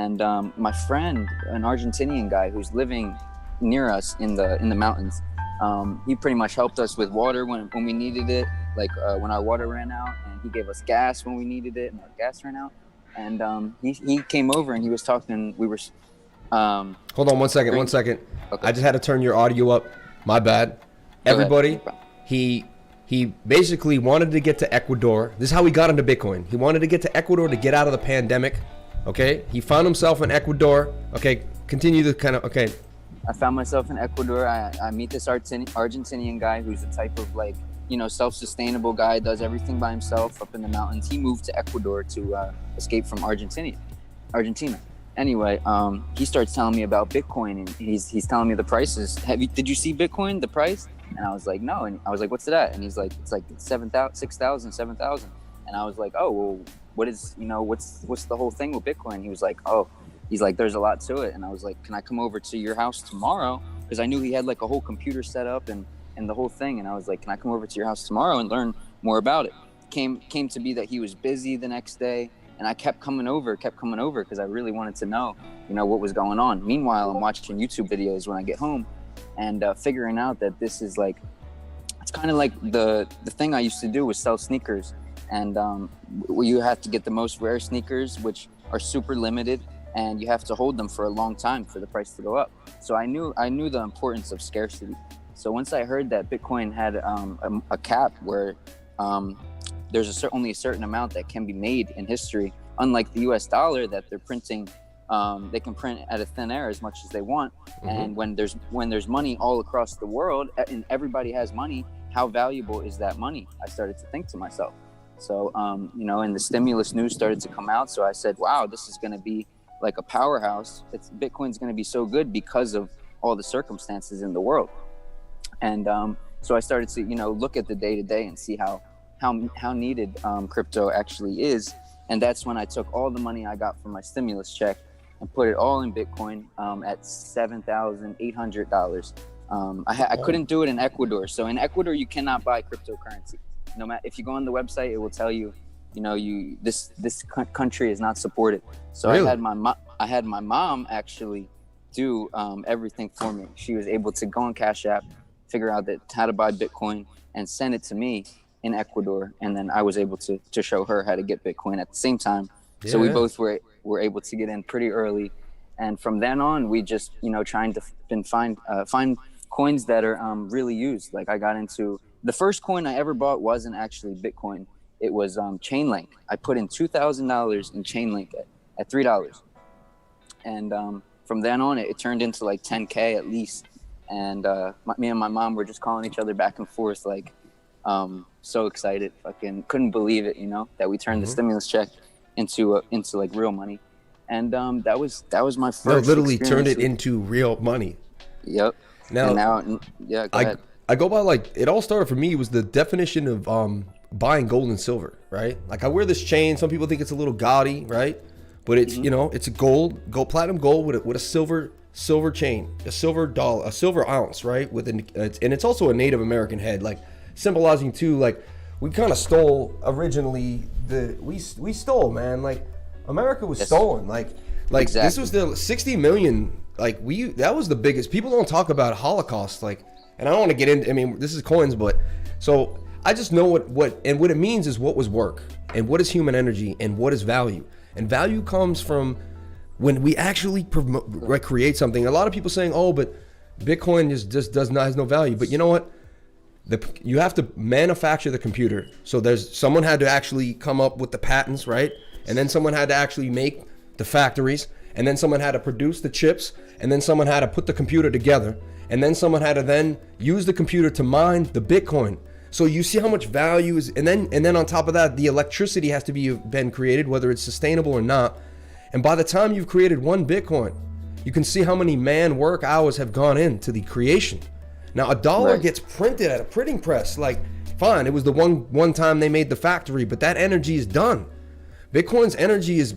And my friend, an Argentinian guy who's living near us in the mountains, he pretty much helped us with water when we needed it, like when our water ran out, and he gave us gas when we needed it and our gas ran out. And he came over and he was talking. We were hold on one second. Okay. I just had to turn your audio up. My bad. Everybody, he basically wanted to get to Ecuador. This is how he got into Bitcoin. He wanted to get to Ecuador to get out of the pandemic. Okay, he found himself in Ecuador. Okay, continue the kind of, okay. I found myself in Ecuador. I meet this Argentinian guy who's the type of, like, you know, self-sustainable guy, does everything by himself up in the mountains. He moved to Ecuador to escape from Argentina. Anyway, he starts telling me about Bitcoin, and he's telling me the prices. Did you see Bitcoin, the price? And I was like, no. And I was like, what's that? And he's like, it's like 6,000, 7,000. And I was like, oh, well, what's the whole thing with Bitcoin? He was like, he's like, there's a lot to it. And I was like, can I come over to your house tomorrow? Because I knew he had like a whole computer set up and the whole thing. And I was like, can I come over to your house tomorrow and learn more about it? Came to be that he was busy the next day. And I kept coming over because I really wanted to know, you know, what was going on. Meanwhile, I'm watching YouTube videos when I get home and figuring out that this is like, it's kind of like the thing I used to do was sell sneakers. And you have to get the most rare sneakers, which are super limited, and you have to hold them for a long time for the price to go up. So I knew the importance of scarcity. So once I heard that Bitcoin had a cap where there's only a certain amount that can be made in history, unlike the US dollar that they're printing, they can print out of thin air as much as they want. Mm-hmm. And when there's money all across the world and everybody has money, how valuable is that money? I started to think to myself. So, you know, and the stimulus news started to come out. So I said, wow, this is going to be like a powerhouse. Bitcoin's going to be so good because of all the circumstances in the world. And so I started to, you know, look at the day to day and see how needed crypto actually is. And that's when I took all the money I got from my stimulus check and put it all in Bitcoin at $7,800. I couldn't do it in Ecuador. So in Ecuador, you cannot buy cryptocurrency. No matter if you go on the website, it will tell you, you know, this country is not supported. So really? I had my mom actually do everything for me. She was able to go on Cash App, figure out how to buy Bitcoin, and send it to me in Ecuador. And then I was able to show her how to get Bitcoin at the same time. Yeah. So we both were able to get in pretty early. And from then on, we just, you know, trying to find coins that are really used. Like I got into, the first coin I ever bought wasn't actually Bitcoin. It was Chainlink. I put in $2,000 in Chainlink at $3. And from then on, it turned into like 10K at least. And me and my mom were just calling each other back and forth, like so excited, fucking couldn't believe it, you know, that we turned the stimulus check into like real money. And that was my first. No, literally turned it into real money. Yep. Now, yeah. Go ahead. I go by, like, it all started for me was the definition of buying gold and silver, right? Like I wear this chain. Some people think it's a little gaudy, right? But it's, you know, it's a platinum gold with a silver chain, a silver dollar, a silver ounce, right? And it's also a Native American head, like symbolizing too, like we kind of stole originally we stole, man. Like America was stolen. Like exactly. This was the 60 million. Like that was the biggest. People don't talk about Holocaust, like. And I don't want to get into, I mean, this is coins, but so I just know what it means is what was work and what is human energy and what is value. And value comes from when we actually create something. A lot of people saying, oh, but Bitcoin just has no value. But you know what? You have to manufacture the computer. So someone had to actually come up with the patents, right? And then someone had to actually make the factories. And then someone had to produce the chips. And then someone had to put the computer together. And then someone had to then use the computer to mine the Bitcoin. So you see how much value is, and then on top of that, the electricity has to been created, whether it's sustainable or not. And by the time you've created one Bitcoin, you can see how many man work hours have gone into the creation. Now a dollar gets printed at a printing press. Like, fine, it was the one time they made the factory, but that energy is done. Bitcoin's energy is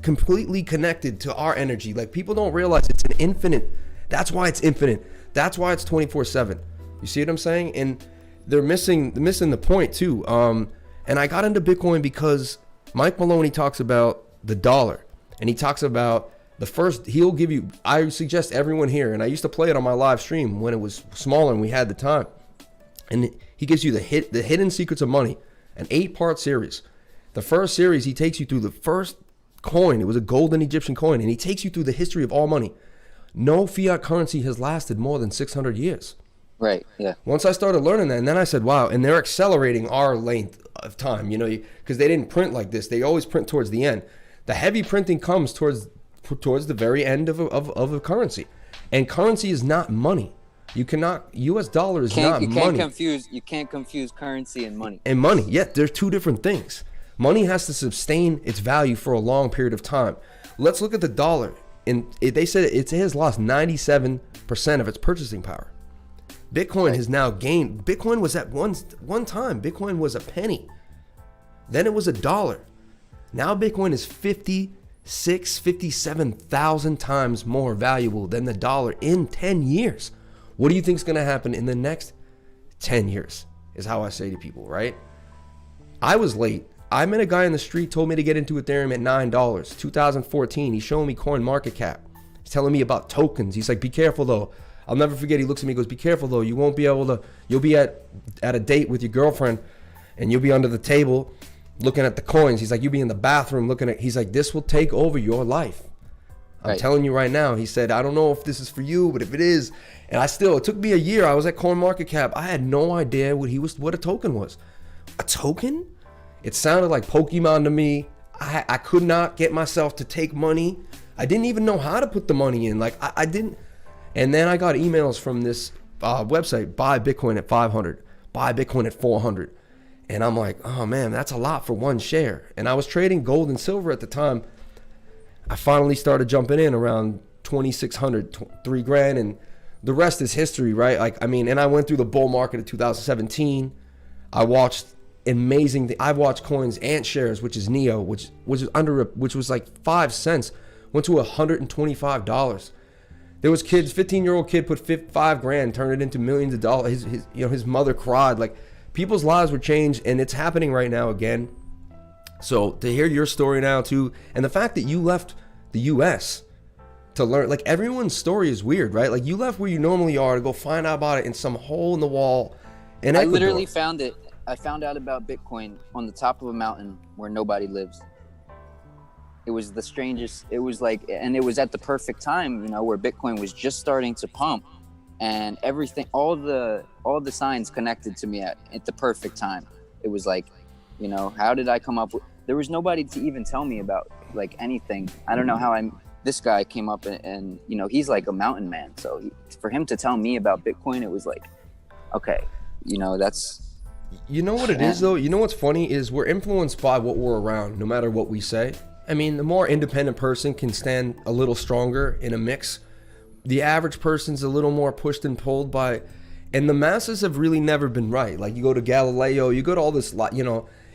completely connected to our energy. Like people don't realize it's an infinite. That's why it's infinite. That's why it's 24/7. You see what I'm saying? And they're missing the point too. And I got into Bitcoin because Mike Maloney talks about the dollar. And he talks about he'll give you, I suggest everyone here, and I used to play it on my live stream when it was smaller and we had the time. And he gives you the hidden secrets of money, an 8-part series. The first series, he takes you through the first coin. It was a golden Egyptian coin, and he takes you through the history of all money. No fiat currency has lasted more than 600 years. Right, yeah. Once I started learning that, and then I said, wow, and they're accelerating our length of time, because they didn't print like this. They always print towards the end. The heavy printing comes towards the very end of a currency. And currency is not money. You cannot, US dollar is not money. You can't confuse currency and money. And money, yeah, there's two different things. Money has to sustain its value for a long period of time. Let's look at the dollar. And they said it has lost 97% of its purchasing power. Bitcoin has now gained. Bitcoin was at one time, Bitcoin was a penny. Then it was $1. Now Bitcoin is 57,000 times more valuable than the dollar in 10 years. What do you think is going to happen in the next 10 years is how I say to people, right? I was late. I met a guy in the street, told me to get into Ethereum at $9. 2014, he's showing me coin market cap. He's telling me about tokens. He's like, be careful though. I'll never forget, he looks at me and goes, be careful though. You won't be able to, you'll be at a date with your girlfriend and you'll be under the table looking at the coins. He's like, you'll be in the bathroom he's like, this will take over your life. I'm telling you right now. He said, I don't know if this is for you, but if it is, and it took me a year. I was at CoinMarketCap. I had no idea what a token was. A token? It sounded like Pokemon to me. I could not get myself to take money. I didn't even know how to put the money in. Like I didn't. And then I got emails from this website, buy Bitcoin at 500, buy Bitcoin at 400. And I'm like, oh man, that's a lot for one share. And I was trading gold and silver at the time. I finally started jumping in around 2,600, $3,000, and the rest is history, right? And I went through the bull market of 2017. I watched amazing things. I watched coins Ant Shares, which is Neo, which was like 5 cents, went to $125. There was kids, 15-year-old kid put $5,000, turned it into millions of dollars. His mother cried. Like, people's lives were changed, and it's happening right now again. So to hear your story now too, and the fact that you left the US to learn, like everyone's story is weird, right? Like you left where you normally are to go find out about it in some hole in the wall in Ecuador. I literally found it. I found out about Bitcoin on the top of a mountain where nobody lives. It was the strangest. It was like, and it was at the perfect time, where Bitcoin was just starting to pump, and everything, all the signs connected to me at the perfect time. It was like, how did I come up with? There was nobody to even tell me about like anything. I don't know how this guy came up and he's like a mountain man. So for him to tell me about Bitcoin, it was like, okay, that's. You know what it is though? You know what's funny is we're influenced by what we're around, no matter what we say. I mean, the more independent person can stand a little stronger in a mix. The average person's a little more pushed and pulled by, and the masses have really never been right. Like you go to Galileo, you go to all this,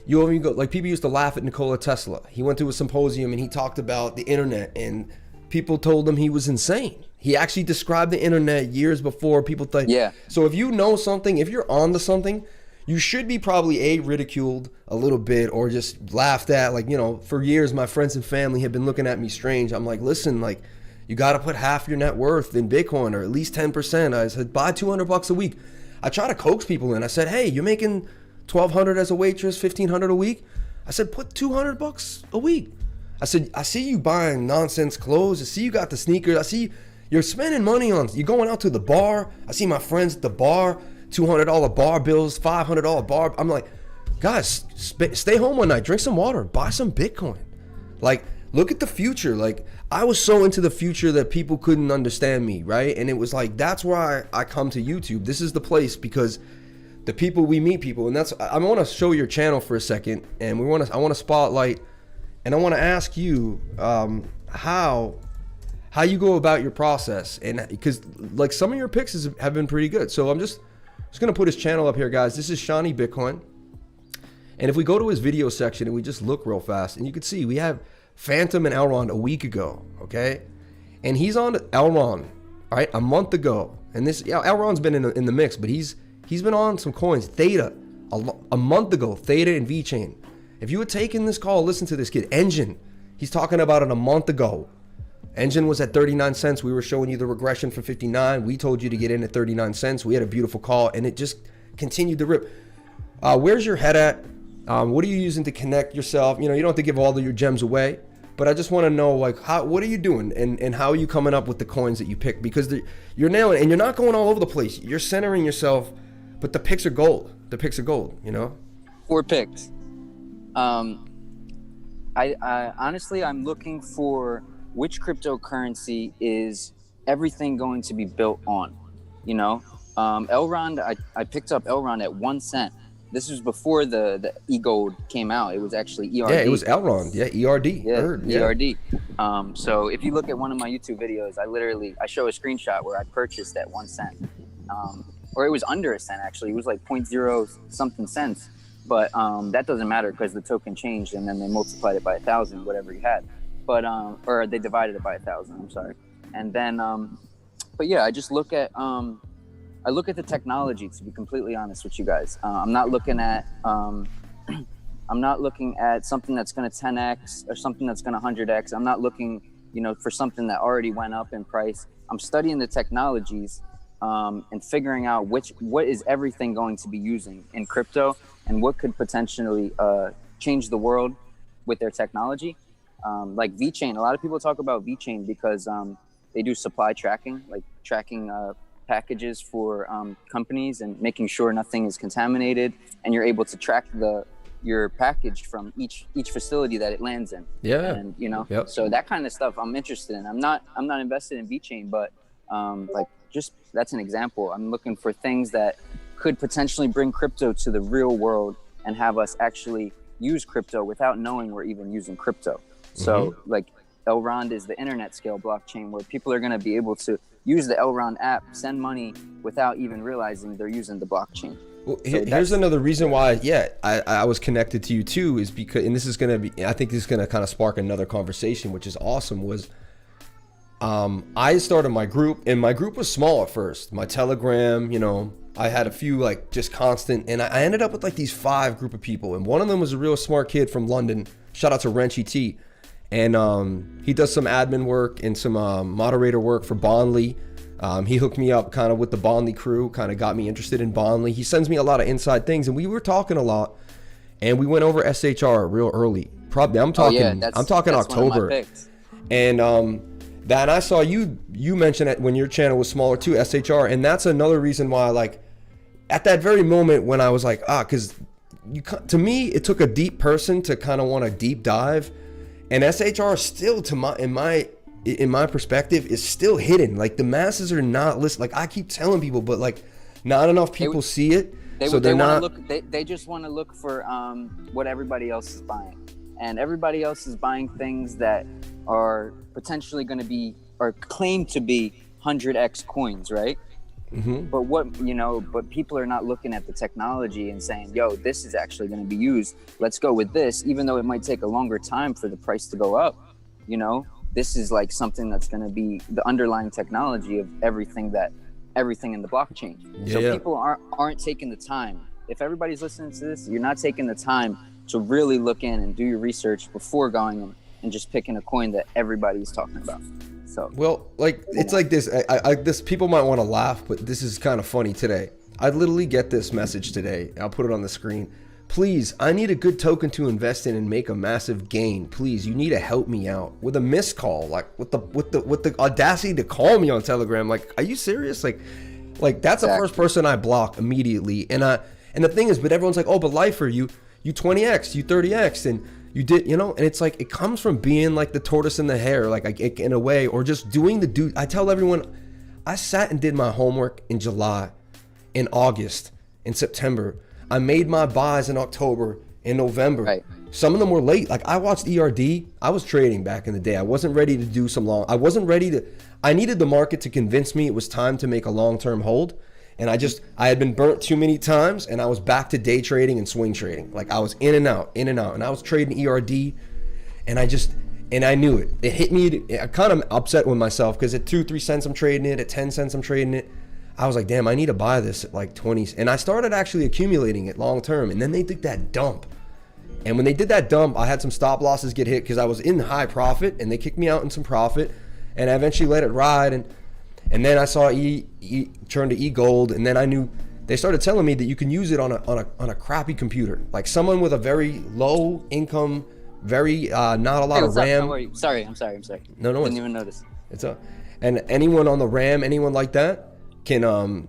you even go, like people used to laugh at Nikola Tesla. He went to a symposium and he talked about the internet and people told him he was insane. He actually described the internet years before people thought. Yeah. So if you know something, if you're onto something, you should be probably ridiculed a little bit or just laughed at. Like, for years, my friends and family have been looking at me strange. I'm like, listen, like you got to put half your net worth in Bitcoin or at least 10%. I said, buy $200 a week. I try to coax people in. I said, hey, you're making $1,200 as a waitress, $1,500 a week. I said, put $200 a week. I said, I see you buying nonsense clothes. I see you got the sneakers. I see you're spending money on, you're going out to the bar. I see my friends at the bar, $200 bar bills, $500 bar. I'm like, guys, stay home one night, drink some water, buy some Bitcoin. Like, look at the future. Like, I was so into the future that people couldn't understand me, right? And it was like, that's why I come to YouTube. This is the place because the people we meet people, and that's, I want to show your channel for a second, and I want to spotlight, and I want to ask you how you go about your process, and because like some of your picks have been pretty good. So I'm just gonna put his channel up here, guys. This is Shawnee Bitcoin, and if we go to his video section and we just look real fast, and you can see we have Phantom and Elrond a week ago, okay, and he's on Elrond, all right, a month ago, and this Elrond's been in the mix, but he's been on some coins. Theta a month ago, Theta and VeChain. If you had taken this call, listen to this kid. Engine, He's talking about it a month ago. Engine was at 39 cents. We were showing you the regression for 59. We told you to get in at 39 cents. We had a beautiful call, and it just continued to rip. Where's your head at? What are you using to connect yourself? You know, you don't have to give all of your gems away, but I just want to know, like, what are you doing, and how are you coming up with the coins that you pick? Because you're nailing, and you're not going all over the place. You're centering yourself, but the picks are gold. The picks are gold, you know? 4 picks. I honestly, I'm looking for which cryptocurrency is everything going to be built on, you know? Elrond, I picked up Elrond at 1 cent. This was before the e-gold came out. It was actually ERD. Yeah, it was Elrond. Yeah, ERD. Yeah, ERD. So if you look at one of my YouTube videos, I show a screenshot where I purchased at 1 cent. Or it was under a cent, actually. It was like 0.0 something cents. But that doesn't matter because the token changed and then they multiplied it by 1,000, whatever you had. But or they divided it by 1,000. I'm sorry. And then, but yeah, I just look at I look at the technology, to be completely honest with you guys. I'm not looking at I'm not looking at something that's going to 10x or something that's going to 100x. I'm not looking, you know, for something that already went up in price. I'm studying the technologies and figuring out what is everything going to be using in crypto and what could potentially change the world with their technology. Like VeChain, a lot of people talk about VeChain because they do supply tracking, like tracking packages for companies and making sure nothing is contaminated, and you're able to track your package from each facility that it lands in. Yeah. And you know, so that kind of stuff I'm interested in. I'm not invested in VeChain, but like just that's an example. I'm looking for things that could potentially bring crypto to the real world and have us actually use crypto without knowing we're even using crypto. So like Elrond is the internet scale blockchain where people are going to be able to use the Elrond app, send money without even realizing they're using the blockchain. Well, here's another reason why, I was connected to you too, is because, and this is going to be, I think this is going to kind of spark another conversation, which is awesome, was I started my group, and my group was small at first. My Telegram, you know, I had a few like just constant, and I ended up with like these 5 group of people, and one of them was a real smart kid from London. Shout out to Wrenchy T. And he does some admin work and some moderator work for Bondly. He hooked me up kind of with the Bondly crew, kind of got me interested in Bondly. He sends me a lot of inside things, and we were talking a lot, and we went over SHR real early. Probably I'm talking October. And that I saw you mention it when your channel was smaller too, SHR, and that's another reason why, like, at that very moment when I was like, because to me it took a deep person to kind of want to deep dive. And SHR still, in my perspective, is still hidden. Like the masses are not listening. Like I keep telling people, but like not enough people see it. They just want to look for what everybody else is buying, and everybody else is buying things that are potentially going to be or claimed to be 100x coins, right? But people are not looking at the technology and saying, yo, this is actually going to be used. Let's go with this, even though it might take a longer time for the price to go up. You know, this is like something that's going to be the underlying technology of everything in the blockchain. People aren't taking the time. If everybody's listening to this, you're not taking the time to really look in and do your research before going and just picking a coin that everybody's talking about. So, well, like it's like this. This people might want to laugh, but this is kind of funny today. I literally get this message today. I'll put it on the screen. Please, I need a good token to invest in and make a massive gain. Please, you need to help me out with a missed call, like with the audacity to call me on Telegram. Like, are you serious? Like that's the first person I block immediately. And the thing is, but everyone's like, oh, but lifer, you 20x, you 30x, and you did, you know, and it's like, it comes from being like the tortoise and the hare, like in a way, or just doing I tell everyone, I sat and did my homework in July, in August, in September. I made my buys in October, in November. Right. Some of them were late. Like I watched ERD. I was trading back in the day. I wasn't ready to do I needed the market to convince me it was time to make a long-term hold. And I had been burnt too many times, and I was back to day trading and swing trading. Like I was in and out. And I was trading ERD, and I knew it. It hit me. I kind of upset with myself because at 2-3 cents I'm trading it, at 10 cents I'm trading it. I was like, damn, I need to buy this at like 20. And I started actually accumulating it long term. And then they did that dump. And when they did that dump, I had some stop losses get hit because I was in high profit, and they kicked me out in some profit, and I eventually let it ride. And then I saw E turn to E gold, and then I knew they started telling me that you can use it on a crappy computer, like someone with a very low income, very not a lot of RAM. How are you? Sorry, I'm sorry. No, Didn't even notice. It's and anyone on the RAM, anyone like that can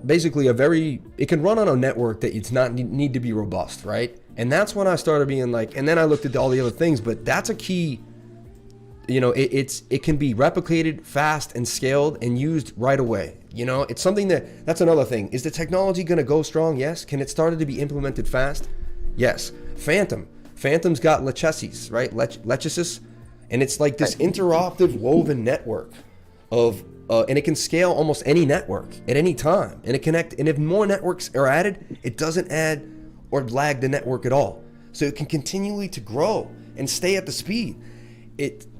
basically it can run on a network that it's not need to be robust, right? And that's when I started being like, and then I looked at all the other things, but that's a key. You know, it can be replicated fast and scaled and used right away. You know, it's something that's another thing. Is the technology going to go strong? Yes. Can it start to be implemented fast? Yes. Phantom's got lechesis, right? Lechesis, and it's like this interoperative woven network of and it can scale almost any network at any time, and and if more networks are added, it doesn't add or lag the network at all, so it can continually to grow and stay at the speed.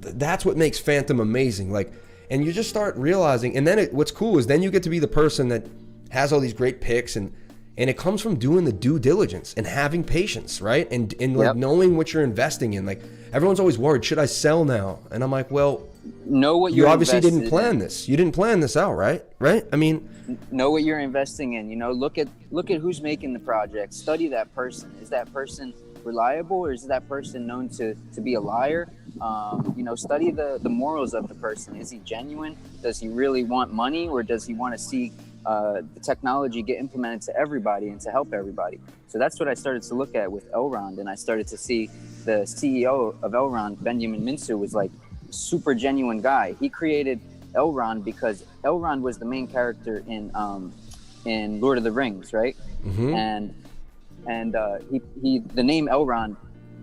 That's what makes Phantom amazing. Like, and you just start realizing, and then what's cool is then you get to be the person that has all these great picks, and it comes from doing the due diligence and having patience, right? And like knowing what you're investing in. Like, everyone's always worried, should I sell now? And I'm like, well, know what you obviously didn't plan this. You didn't plan this out, right? I mean, know what you're investing in. You know, look at who's making the project. Study that person. Is that person reliable, or is that person known to be a liar? You know, study the morals of the person. Is he genuine? Does he really want money, or does he want to see the technology get implemented to everybody and to help everybody? So that's what I started to look at with Elrond, and I started to see the CEO of Elrond, Benjamin Minsu, was like a super genuine guy. He created Elrond because Elrond was the main character in Lord of the Rings, right? Mm-hmm. And he the name Elrond,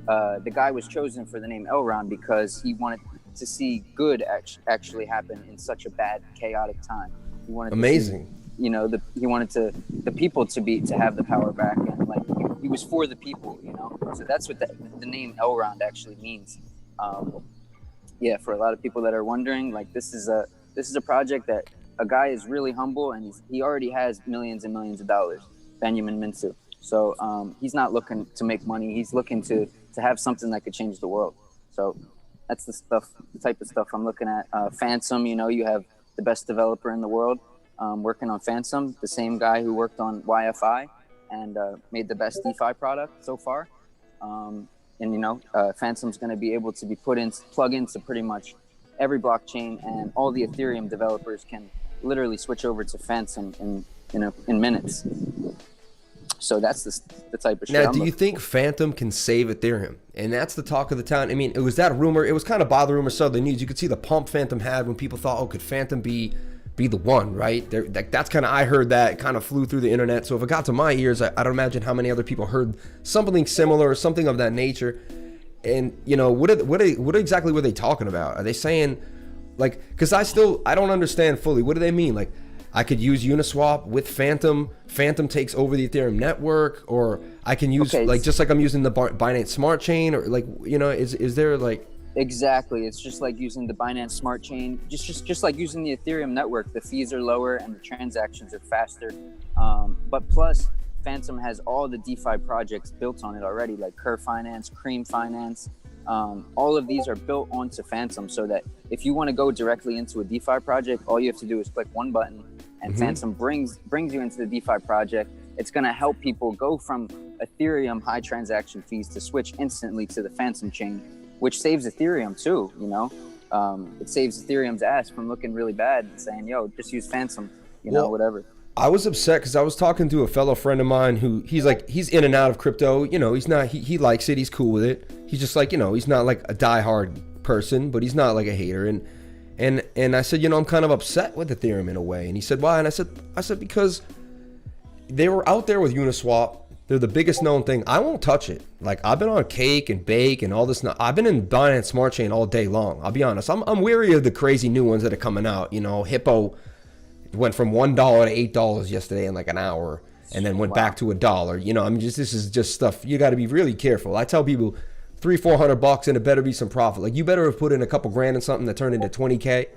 the guy was chosen for the name Elrond because he wanted to see good actually happen in such a bad, chaotic time. He wanted amazing. To see, you know, he wanted the people to have the power back, and like he was for the people, you know. So that's what the name Elrond actually means. Yeah, for a lot of people that are wondering, like this is a project that a guy is really humble, and he already has millions and millions of dollars, Benjamin Minsu. So he's not looking to make money. He's looking to have something that could change the world. So that's the type of stuff I'm looking at. Phantom, you know, you have the best developer in the world working on Phantom, the same guy who worked on YFI and made the best DeFi product so far. And you know, Phantom's going to be able to be plug into pretty much every blockchain, and all the Ethereum developers can literally switch over to Phantom in minutes. So that's the type of shit. Now, do you think Phantom can save Ethereum? And that's the talk of the town. I mean, it was that rumor. It was kind of bothering rumor, so the news. You could see the pump Phantom had when people thought, oh, could Phantom be the one, right? That's kind of, I heard that, it kind of flew through the internet. So if it got to my ears, I don't imagine how many other people heard something similar or something of that nature. And, you know, what exactly were they talking about? Are they saying, like, because I don't understand fully. What do they mean? Like, I could use Uniswap with Phantom. Phantom takes over the Ethereum network, or I can use just like I'm using the Binance Smart Chain, or like, you know, is there like? Exactly, it's just like using the Binance Smart Chain, just like using the Ethereum network. The fees are lower and the transactions are faster. But plus, Phantom has all the DeFi projects built on it already, like Curve Finance, Cream Finance. All of these are built onto Phantom, so that if you want to go directly into a DeFi project, all you have to do is click one button, and Phantom brings you into the DeFi project. It's going to help people go from Ethereum high transaction fees to switch instantly to the Phantom chain, which saves Ethereum too. You know, it saves Ethereum's ass from looking really bad and saying, "Yo, just use Phantom," you know, whatever. I was upset because I was talking to a fellow friend of mine who he's in and out of crypto. You know, he's not, he likes it. He's cool with it. He's just like, you know, he's not like a diehard person, but he's not like a hater. And I said, you know, I'm kind of upset with Ethereum in a way. And he said, why? And I said, because they were out there with Uniswap. They're the biggest known thing. I won't touch it. Like, I've been on Cake and Bake and all this. I've been in Binance Smart Chain all day long. I'll be honest. I'm weary of the crazy new ones that are coming out. You know, Hippo went from $1 to $8 yesterday in like an hour, and then went back to $1. You know, I mean, this is just stuff you got to be really careful. I tell people $300-400 and it better be some profit. Like, you better have put in a couple grand in something that turned into 20K,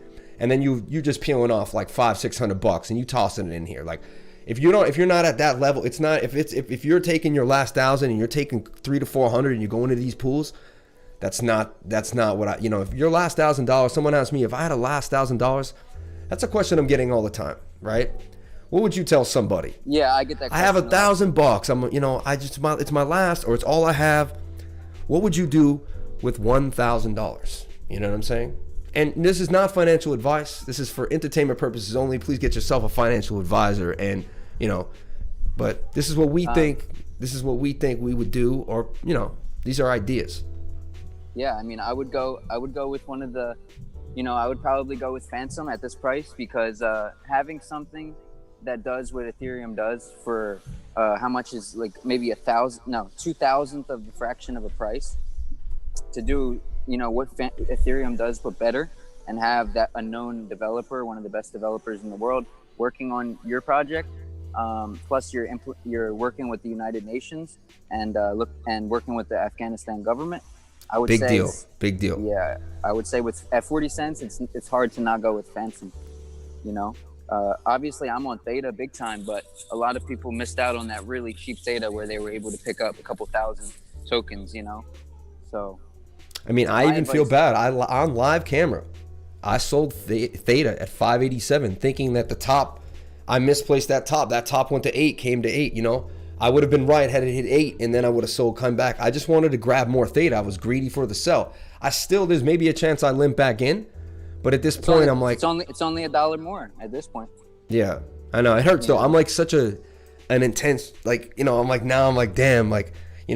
and then you're just peeling off like $500-600 and you tossing it in here. Like, if you're not at that level, it's not, if you're taking your last 1,000 and you're taking 300 to 400 and you go into these pools, that's not what I, if your last $1,000, someone asked me if I had a last $1,000, that's a question I'm getting all the time, right? What would you tell somebody? Yeah, I get that question. I have $1,000. I'm, it's my last, or it's all I have. What would you do with $1,000? You know what I'm saying? And this is not financial advice. This is for entertainment purposes only. Please get yourself a financial advisor. And, but this is what we think. This is what we think we would do, or, these are ideas. Yeah, I mean, I would go with one of the, I would probably go with Phantom at this price, because having something that does what Ethereum does for how much is like maybe 2,000th of the fraction of a price, to do what Ethereum does but better, and have that unknown developer, one of the best developers in the world, working on your project. Plus you're working with the United Nations and working with the Afghanistan government. I would say big deal. Yeah, I would say at 40 cents, it's hard to not go with Phantom. Obviously I'm on Theta big time, but a lot of people missed out on that really cheap Theta where they were able to pick up a couple thousand tokens. So. I mean, I even feel bad. On live camera, I sold Theta at 587, thinking that the top, I misplaced that top. That top went to 8, came to 8. I would have been right had it hit 8, and then I would have sold, come back. I just wanted to grab more Theta. I was greedy for the sell. There's maybe a chance I limp back in, but at this point, I'm like, it's only $1 more at this point. Yeah, I know it hurts though. I'm like such an intense, I'm like, damn,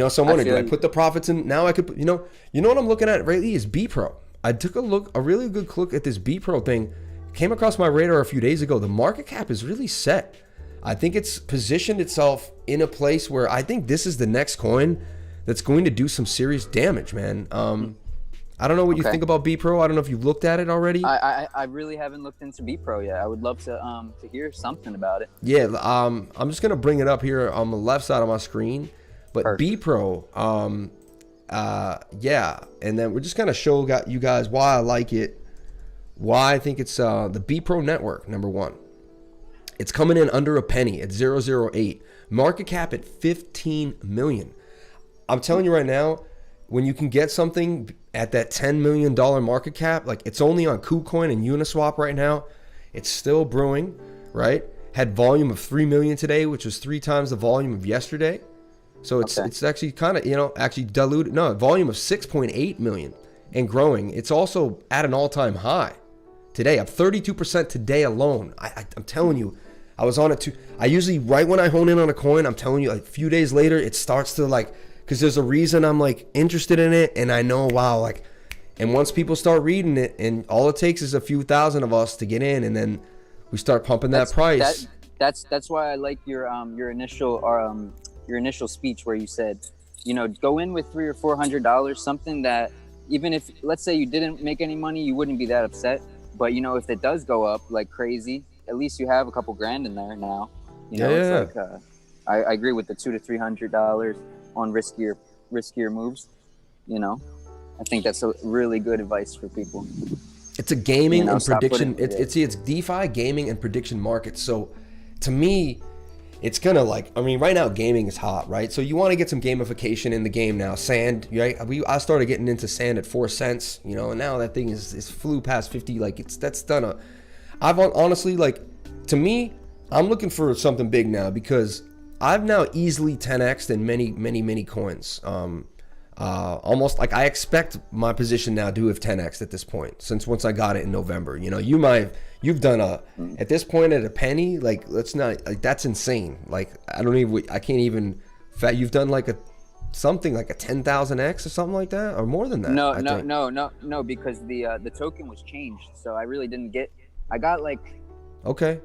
so I'm wondering, do I put the profits in? Now I could put, what I'm looking at lately is BPro. I took a really good look at this BPro thing. Came across my radar a few days ago. The market cap is really set. I think it's positioned itself in a place where I think this is the next coin that's going to do some serious damage, man. I don't know what you think about BPro. I don't know if you've looked at it already. I really haven't looked into BPro yet. I would love to hear something about it. Yeah, I'm just gonna bring it up here on the left side of my screen. But BPro, and then we're just gonna show you guys why I like it, why I think it's the BPro network, number one. It's coming in under a penny at 008, market cap at 15 million. I'm telling you right now, when you can get something at that $10 million market cap, like it's only on KuCoin and Uniswap right now, it's still brewing, right? Had volume of 3 million today, which was 3 times the volume of yesterday. So it's actually kind of, actually diluted. No, volume of 6.8 million and growing. It's also at an all-time high today, up 32% today alone. I'm telling you, I was on it too. I usually, right when I hone in on a coin, I'm telling you, like a few days later, it starts to because there's a reason I'm interested in it. And I know, wow, and once people start reading it, and all it takes is a few thousand of us to get in, and then we start pumping that price. That's why I like your initial speech where you said, go in with $300 or $400, something that even if, let's say you didn't make any money, you wouldn't be that upset. But if it does go up like crazy, at least you have a couple grand in there now. It's I agree with the $200 to $300 on riskier moves. I think that's a really good advice for people. It's a gaming and prediction. It's DeFi, gaming and prediction market. So to me, it's gonna right now gaming is hot, right? So you want to get some gamification in the game now. Sand, right? I started getting into sand at 4 cents, and now that thing is flew past 50. That's done I've honestly, to me, I'm looking for something big now, because I've now easily 10x'd in many coins. Almost I expect my position now to have 10x'd at this point, since once I got it in November. You've done at this point at a penny, let's not, that's insane. I can't even, you've done something like a 10,000x or something like that, or more than that. No, because the token was changed, so I really didn't get, I got okay.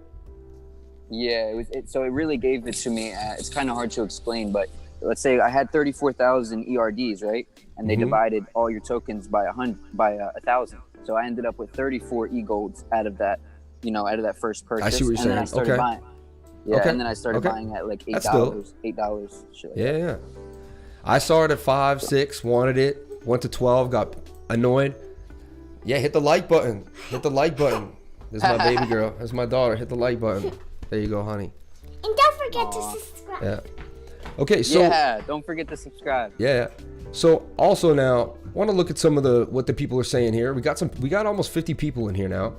Yeah, so it really gave it to me. It's kind of hard to explain, but let's say I had 34,000 ERDs, right? And they divided all your tokens by 1,000. So I ended up with 34 e-golds out of that, out of that first purchase. I see what you're saying. Then I started buying. Yeah, and then I started buying at $8. Shit like that. Yeah. I started at 5, 6, wanted it, went to 12, got annoyed. Yeah, hit the like button. Hit the like button. This is my baby girl. That's my daughter. Hit the like button. There you go, honey. forget to subscribe. Yeah. Okay, so Yeah, don't forget to subscribe. yeah. So also now, I want to look at some of what the people are saying here. We got almost 50 people in here now.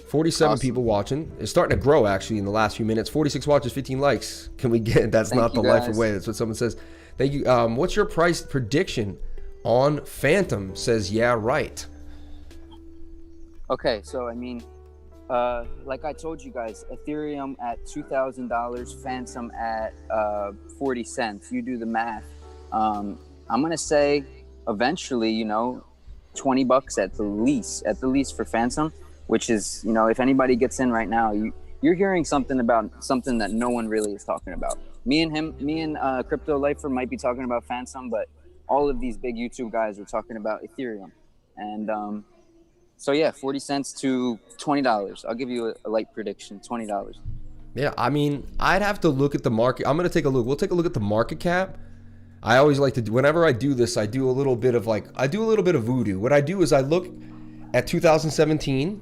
47 Awesome. people watching. It's starting to grow actually in the last few minutes. 46 watches, 15 likes. Can we get? That's Thank not the you, life guys. away. That's what someone says. Thank you. What's your price prediction on Phantom? Says yeah, right. Okay, so I mean, like I told you guys, Ethereum at $2,000, Phantom at 40 cents. You do the math. I'm gonna say eventually, you know, $20 at the least for Phantom, which is, you know, if anybody gets in right now, you're hearing something about something that no one really is talking about. Me and Crypto Lifer might be talking about Phantom, but all of these big YouTube guys are talking about Ethereum. And so yeah, 40 cents to $20. I'll give you a light prediction, $20. Yeah, I mean, I'd have to look at the market. I'm gonna take a look. We'll take a look at the market cap. I always like to do, whenever I do this, I do a little bit of voodoo. What I do is I look at 2017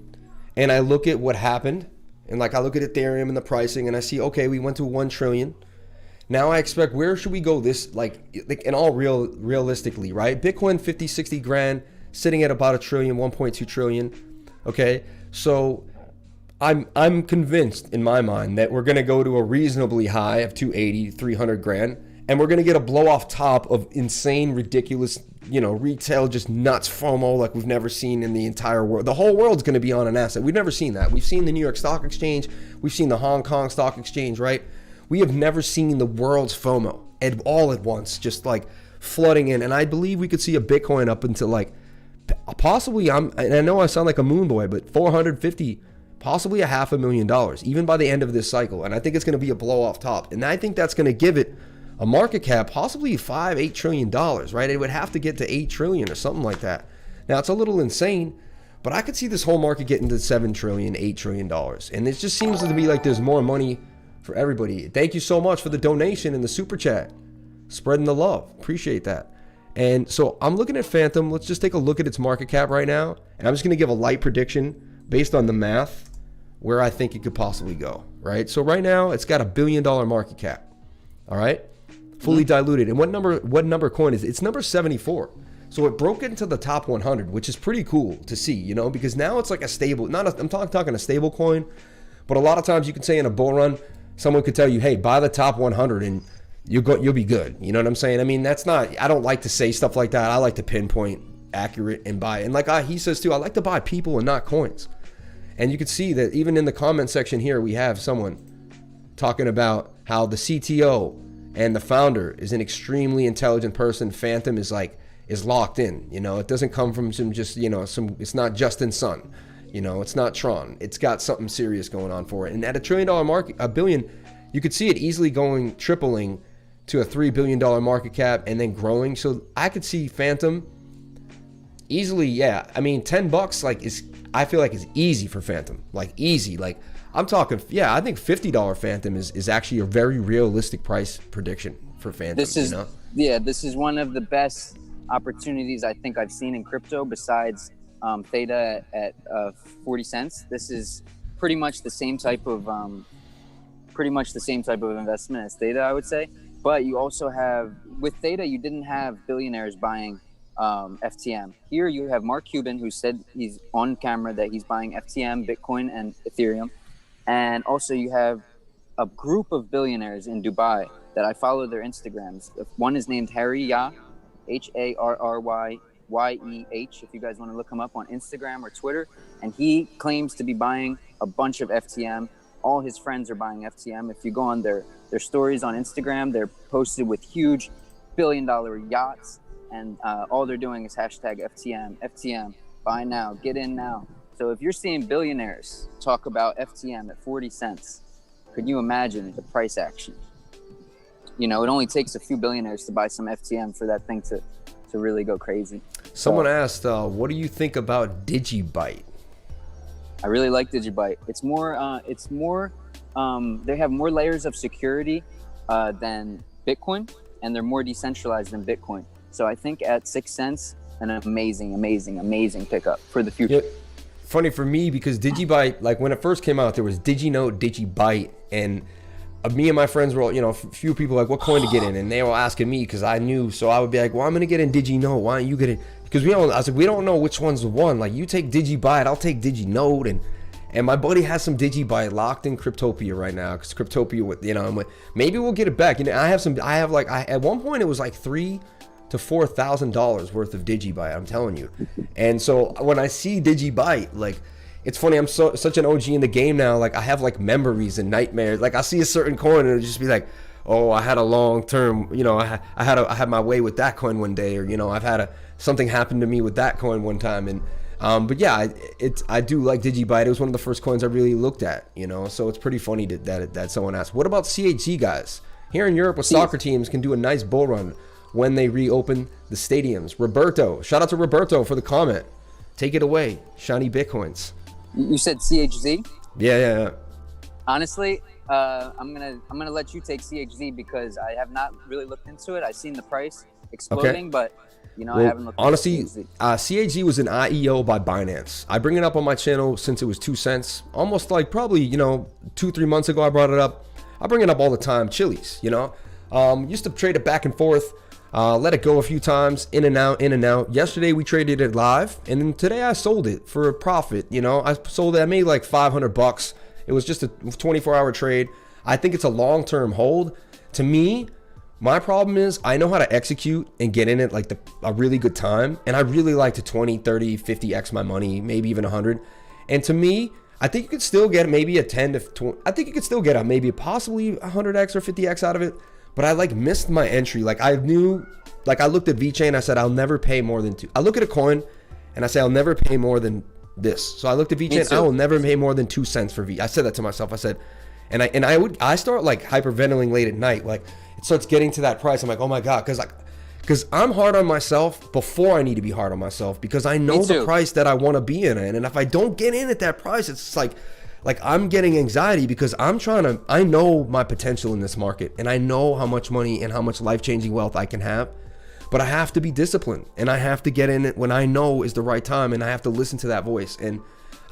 and I look at what happened, and like I look at Ethereum and the pricing, and I see, okay, we went to 1 trillion. Now I expect, where should we go this, like in all realistically, right? Bitcoin 50, 60 grand, sitting at about 1 trillion, 1.2 trillion. Okay, so I'm convinced in my mind that we're gonna go to a reasonably high of 280, 300 grand, and we're gonna get a blow off top of insane, ridiculous, you know, retail, just nuts FOMO like we've never seen in the entire world. The whole world's gonna be on an asset. We've never seen that. We've seen the New York Stock Exchange, we've seen the Hong Kong Stock Exchange, right? We have never seen the world's FOMO all at once, just like flooding in. And I believe we could see a Bitcoin up until like possibly, and I know I sound like a moon boy, but 450, possibly $500,000, even by the end of this cycle. And I think it's going to be a blow off top. And I think that's going to give it a market cap, possibly $8 trillion, right? It would have to get to 8 trillion or something like that. Now it's a little insane, but I could see this whole market getting to 7 trillion, $8 trillion. And it just seems to be like there's more money for everybody. Thank you so much for the donation and the super chat. Spreading the love. Appreciate that. And so I'm looking at Phantom. Let's just take a look at its market cap right now. And I'm just going to give a light prediction based on the math where I think it could possibly go, right? So right now it's got $1 billion market cap. All right? Fully diluted. And what number coin is it? It's number 74. So it broke into the top 100, which is pretty cool to see, you know, because now it's like a stable, I'm talking a stable coin, but a lot of times you can say in a bull run, someone could tell you, hey, buy the top 100 and you'll be good. You know what I'm saying? I mean, I don't like to say stuff like that. I like to pinpoint accurate and buy. And like he says too, I like to buy people and not coins. And you can see that even in the comment section here, we have someone talking about how the CTO and the founder is an extremely intelligent person. Phantom is locked in. You know, it doesn't come from it's not Justin Sun. You know, it's not Tron. It's got something serious going on for it. And at $1 trillion market, $1 billion, you could see it easily tripling to a $3 billion market cap and then growing. So I could see Phantom easily. Yeah, I mean, $10 I feel like is easy for Phantom. Like easy. Like I'm talking. Yeah, I think $50 Phantom is actually a very realistic price prediction for Phantom. This is one of the best opportunities I think I've seen in crypto besides Theta at 40 cents. This is pretty much the same type of investment as Theta, I would say. But you also have, with Theta, you didn't have billionaires buying FTM. Here you have Mark Cuban, who said he's on camera that he's buying FTM, Bitcoin, and Ethereum. And also you have a group of billionaires in Dubai that I follow their Instagrams. One is named Harry Ya, HARRYYEH, if you guys want to look him up on Instagram or Twitter. And he claims to be buying a bunch of FTM. All his friends are buying FTM. If you go on their stories on Instagram, they're posted with huge billion-dollar yachts. And all they're doing is hashtag FTM, buy now, get in now. So if you're seeing billionaires talk about FTM at 40 cents, could you imagine the price action? You know, it only takes a few billionaires to buy some FTM for that thing to really go crazy. Someone asked, what do you think about Digibyte? I really like Digibyte. It's more, they have more layers of security than Bitcoin, and they're more decentralized than Bitcoin. So I think at 6 cents, an amazing pickup for the future. Yep. Funny for me because Digibyte, like when it first came out, there was DigiNote, Digibyte, and me and my friends were all, you know, a few people like, what coin to get in? And they were asking me because I knew. So I would be like, well, I'm going to get in DigiNode. Why don't you get in? Because I was like, we don't know which one's the one. Like, you take DigiByte, I'll take DigiNode. And my buddy has some DigiByte locked in Cryptopia right now. Because Cryptopia, you know, I'm like, maybe we'll get it back. You know, at one point it was like $3,000 to $4,000 worth of DigiByte. I'm telling you. And so when I see DigiByte, like, it's funny, I'm such an OG in the game now. Like, I have like memories and nightmares. Like, I see a certain coin and it'll just be like, oh, I had a long term, you know, I had my way with that coin one day, or, you know, I've had something happen to me with that coin one time. And but yeah, I do like DigiByte. It was one of the first coins I really looked at, you know. So it's pretty funny that someone asked, what about CHG guys? Here in Europe, with soccer teams can do a nice bull run when they reopen the stadiums. Roberto, shout out to Roberto for the comment. Take it away, shiny Bitcoins. You said CHZ? Yeah. Honestly, I'm gonna let you take CHZ because I have not really looked into it. I've seen the price exploding, but you know, I haven't looked. Honestly, into CHZ was an IEO by Binance. I bring it up on my channel since it was 2 cents, almost like probably, you know, 2-3 months ago. I brought it up. I bring it up all the time. Chili's, you know, used to trade it back and forth. Let it go a few times, in and out. Yesterday we traded it live, and then today I sold it for a profit. You know, I sold it. I made like $500. It was just a 24-hour trade. I think it's a long-term hold. To me, my problem is I know how to execute and get in it like a really good time, and I really like to 20, 30, 50x my money, maybe even 100. And to me, I think you could still get maybe a 10 to 20. I think you could still get maybe possibly 100x or 50x out of it. But I like missed my entry. Like, I knew, like, I looked at VeChain. I said, I'll never pay more than I look at a coin and I say, I'll never pay more than this. So I looked at VeChain. I will never pay more than 2 cents for V. I said that to myself. I said, and I start like hyperventilating late at night. Like, it starts getting to that price. I'm like, oh my God. Cause I'm hard on myself before I need to be hard on myself, because I know the price that I want to be in. And if I don't get in at that price, it's like I'm getting anxiety, because I know my potential in this market, and I know how much money and how much life-changing wealth I can have, but I have to be disciplined, and I have to get in it when I know is the right time, and I have to listen to that voice. And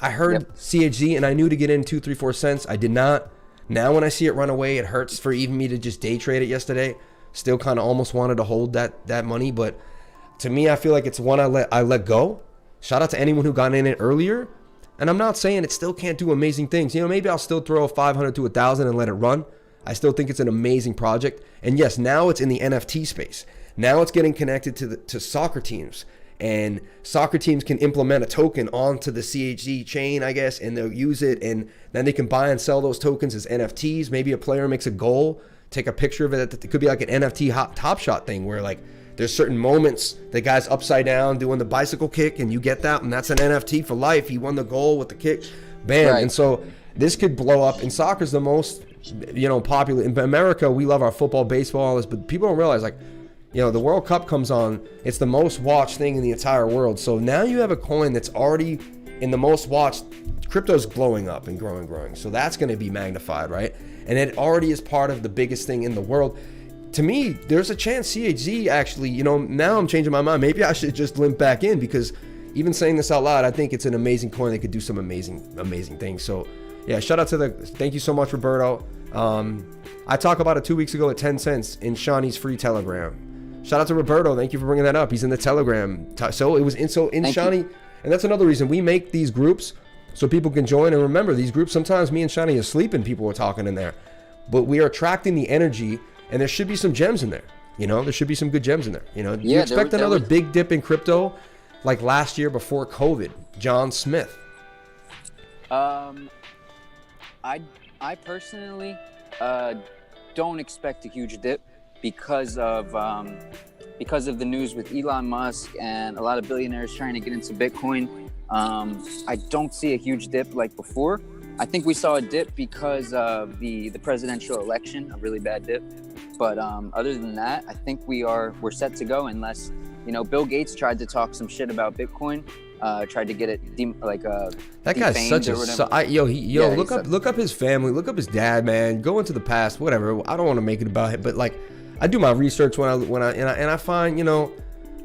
I heard CHZ and I knew to get in 2, 3, 4 cents. I did not. Now when I see it run away, it hurts for even me to just day trade it yesterday. Still kind of almost wanted to hold that money, but to me, I feel like it's one I let go. Shout out to anyone who got in it earlier. And I'm not saying it still can't do amazing things. You know, maybe I'll still throw 500 to 1,000 and let it run. I still think it's an amazing project. And yes, now it's in the NFT space. Now it's getting connected to soccer teams. And soccer teams can implement a token onto the CHZ chain, I guess, and they'll use it. And then they can buy and sell those tokens as NFTs. Maybe a player makes a goal, take a picture of it. It could be like an NFT Top Shot thing where, like, there's certain moments the guy's upside down doing the bicycle kick, and you get that, and that's an NFT for life. He won the goal with the kick, bam. Right. And so this could blow up. And soccer's the most, you know, popular in America. We love our football, baseball, all this, but people don't realize, like, you know, the World Cup comes on, it's the most watched thing in the entire world. So now you have a coin that's already in the most watched. Crypto's blowing up and growing. So that's going to be magnified, right? And it already is part of the biggest thing in the world. To me, there's a chance CHZ actually, you know, now I'm changing my mind. Maybe I should just limp back in, because even saying this out loud, I think it's an amazing coin that could do some amazing things. So yeah, shout out to thank you so much, Roberto. I talked about it 2 weeks ago at 10 cents in Shawnee's free Telegram. Shout out to Roberto. Thank you for bringing that up. He's in the Telegram. So it was in Shawnee. And that's another reason we make these groups so people can join. And remember, these groups, sometimes me and Shawnee are sleeping, people are talking in there. But we are attracting the energy, and there should be some gems in there. You know, there should be some good gems in there. You know, you expect another big dip in crypto like last year before COVID. John Smith. I personally don't expect a huge dip because of the news with Elon Musk and a lot of billionaires trying to get into Bitcoin. I don't see a huge dip like before. I think we saw a dip because of the presidential election, a really bad dip. But other than that, I think we're set to go, unless, you know, Bill Gates tried to talk some shit about Bitcoin, tried to get it that guy's such a look up his family, look up his dad, man. Go into the past, whatever. I don't want to make it about him, but like, I do my research when I find, you know,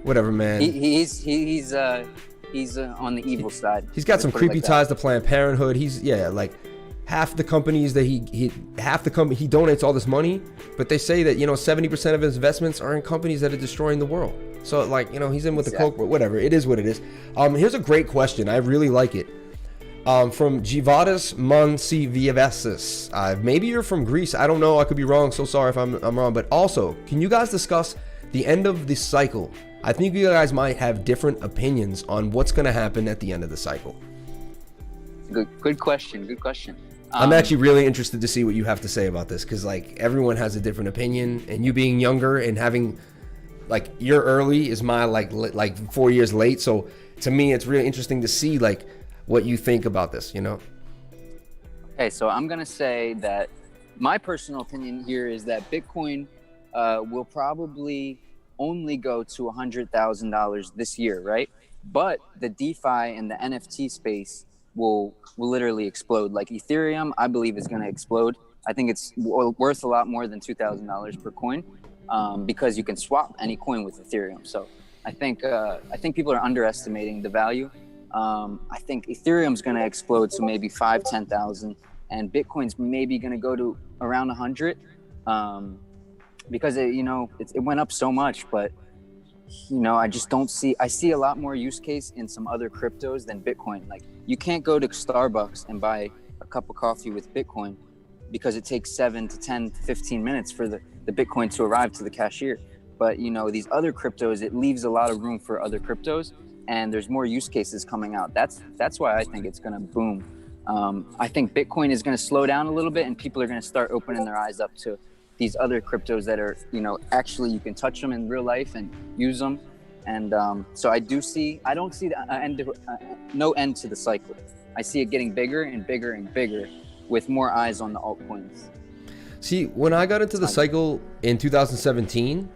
whatever, man. He's on the evil side. He's got some creepy ties to Planned Parenthood. half the companies that he donates all this money, but they say that, 70% of his investments are in companies that are destroying the world. So like, he's in with the coke, but whatever. It is what it is. Here's a great question. I really like it. From Givadas Monsiviavesis. Maybe you're from Greece. I don't know. I could be wrong. So sorry if I'm wrong. But also, can you guys discuss the end of the cycle? I think you guys might have different opinions on what's going to happen at the end of the cycle. Good question. Good question. I'm actually really interested to see what you have to say about this, because like everyone has a different opinion, and you being younger and having like your early is my like 4 years late. So to me, it's really interesting to see like what you think about this, Okay, so I'm gonna say that my personal opinion here is that Bitcoin will probably only go to $100,000 this year, right? But the DeFi and the NFT space will literally explode. Like Ethereum, I believe is going to explode. I think it's worth a lot more than $2,000 per coin, because you can swap any coin with Ethereum. So I think people are underestimating the value. I think Ethereum's going to explode to maybe 5,000-10,000, and Bitcoin's maybe going to go to around 100, because it went up so much. But I just don't see. I see a lot more use case in some other cryptos than Bitcoin. Like you can't go to Starbucks and buy a cup of coffee with Bitcoin, because it takes 7 to 10 to 15 minutes for the Bitcoin to arrive to the cashier. But these other cryptos, it leaves a lot of room for other cryptos, and there's more use cases coming out. That's why I think it's going to boom. I think Bitcoin is going to slow down a little bit, and people are going to start opening their eyes up to these other cryptos that are, actually you can touch them in real life and use them. And so I don't see no end to the cycle. I see it getting bigger and bigger and bigger with more eyes on the altcoins. See, when I got into the cycle in 2017,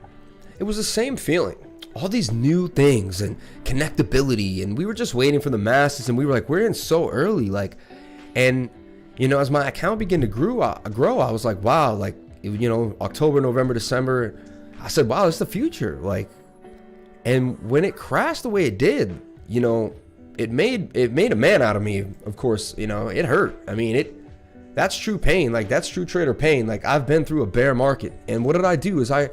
it was the same feeling. All these new things and connectability, and we were just waiting for the masses, and we were like, we're in so early, like, and as my account began to grow, I was like, wow, like, October, November, December, I said, wow, it's the future. Like, and when it crashed the way it did, it made a man out of me. Of course, it hurt. I mean, that's true pain. Like, that's true trader pain. Like, I've been through a bear market, and what did I do is I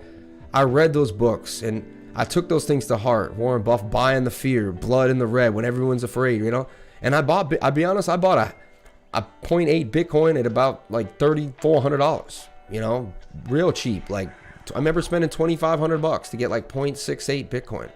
read those books, and I took those things to heart. Warren Buffett, Buying the Fear, Blood in the Red, When Everyone's Afraid, and I bought a 0.8 Bitcoin at about like $3,400. Real cheap. Like, I remember spending $2,500 to get like 0.68 Bitcoin.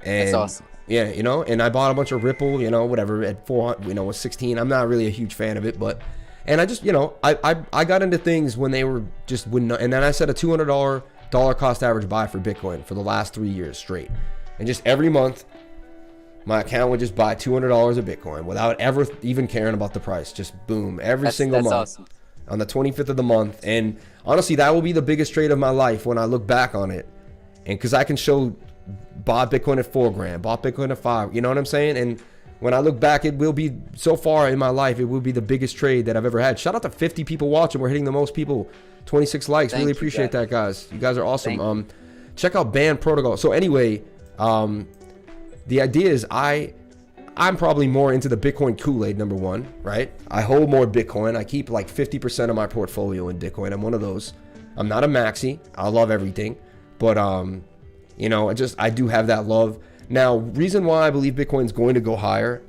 And that's awesome. Yeah, and I bought a bunch of Ripple, whatever at 16. I'm not really a huge fan of it, but, and I just, I got into things when they were just, and then I set a $200 dollar cost average buy for Bitcoin for the last 3 years straight. And just every month, my account would just buy $200 of Bitcoin without ever even caring about the price. Just boom, every single month. That's awesome. On the 25th of the month. And honestly, that will be the biggest trade of my life when I look back on it. And because I can show bought Bitcoin at $4,000, bought Bitcoin at $5,000, you know what I'm saying? And when I look back, it will be, so far in my life, it will be the biggest trade that I've ever had. Shout out to 50 people watching. We're hitting the most people, 26 likes. Really appreciate that, guys. You guys are awesome. Check out Band Protocol. So anyway, the idea is I'm probably more into the Bitcoin Kool-Aid, number one, right? I hold more Bitcoin. I keep like 50% of my portfolio in Bitcoin. I'm one of those. I'm not a maxi. I love everything. But, I do have that love. Now, reason why I believe Bitcoin is going to go higher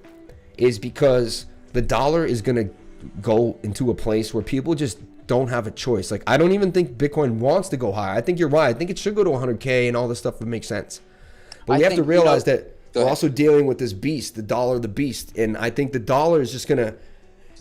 is because the dollar is going to go into a place where people just don't have a choice. Like, I don't even think Bitcoin wants to go higher. I think you're right. I think it should go to 100K and all this stuff would make sense. But we have to realize that we're also dealing with this beast, the dollar, the beast. And I think the dollar is just going to,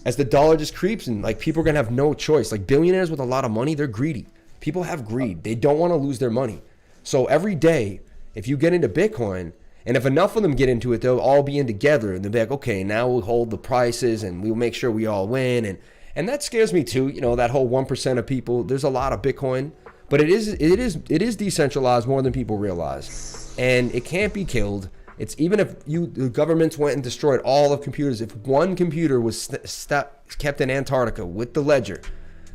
as the dollar just creeps in, like, people are going to have no choice. Like, billionaires with a lot of money, they're greedy. People have greed. They don't want to lose their money. So every day, if you get into Bitcoin, and if enough of them get into it, they'll all be in together. And they'll be like, okay, now we'll hold the prices and we'll make sure we all win. And that scares me too. That whole 1% of people, there's a lot of Bitcoin, but it is decentralized more than people realize. And it can't be killed. It's even if the governments went and destroyed all of computers, if one computer was kept in Antarctica with the ledger,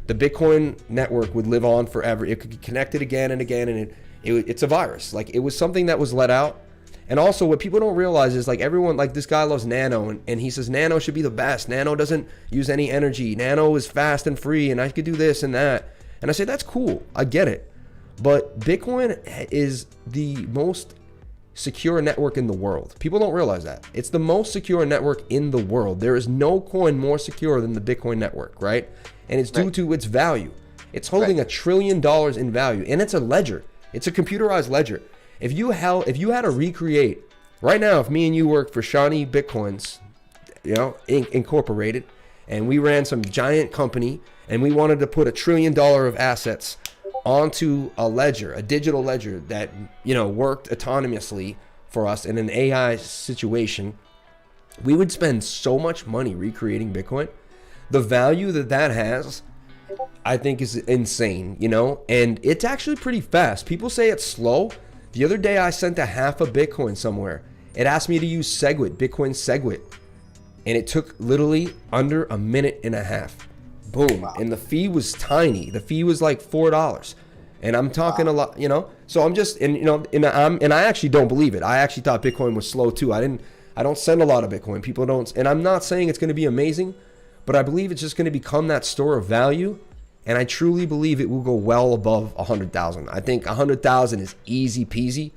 the Bitcoin network would live on forever. It could be connected again and again, and it's a virus. Like, it was something that was let out And also what people don't realize is like everyone, like this guy loves Nano and he says Nano should be the best. Nano doesn't use any energy. Nano is fast and free and I could do this and that. And I say, that's cool. I get it. But Bitcoin is the most secure network in the world. People don't realize that. It's the most secure network in the world. There is no coin more secure than the Bitcoin network, right? And it's due to its value. It's holding $1 trillion in value and it's a ledger. It's a computerized ledger. If you had to recreate right now, if me and you worked for Shawnee Bitcoins, you know, Incorporated, and we ran some giant company and we wanted to put $1 trillion of assets onto a ledger, a digital ledger that, you know, worked autonomously for us in an AI situation, we would spend so much money recreating Bitcoin. The value that has, I think, is insane, you know, and it's actually pretty fast. People say it's slow. The other day I sent a half a Bitcoin somewhere. It asked me to use Segwit, Bitcoin Segwit. And it took literally under a minute and a half. Boom. Wow. And the fee was tiny. The fee was like $4. And I'm talking a lot, you know. So I'm just, and you know, and I actually don't believe it. I actually thought Bitcoin was slow too. I don't send a lot of Bitcoin. People don't, and I'm not saying it's going to be amazing, but I believe it's just going to become that store of value. And I truly believe it will go well above 100,000. I think 100,000 is easy peasy.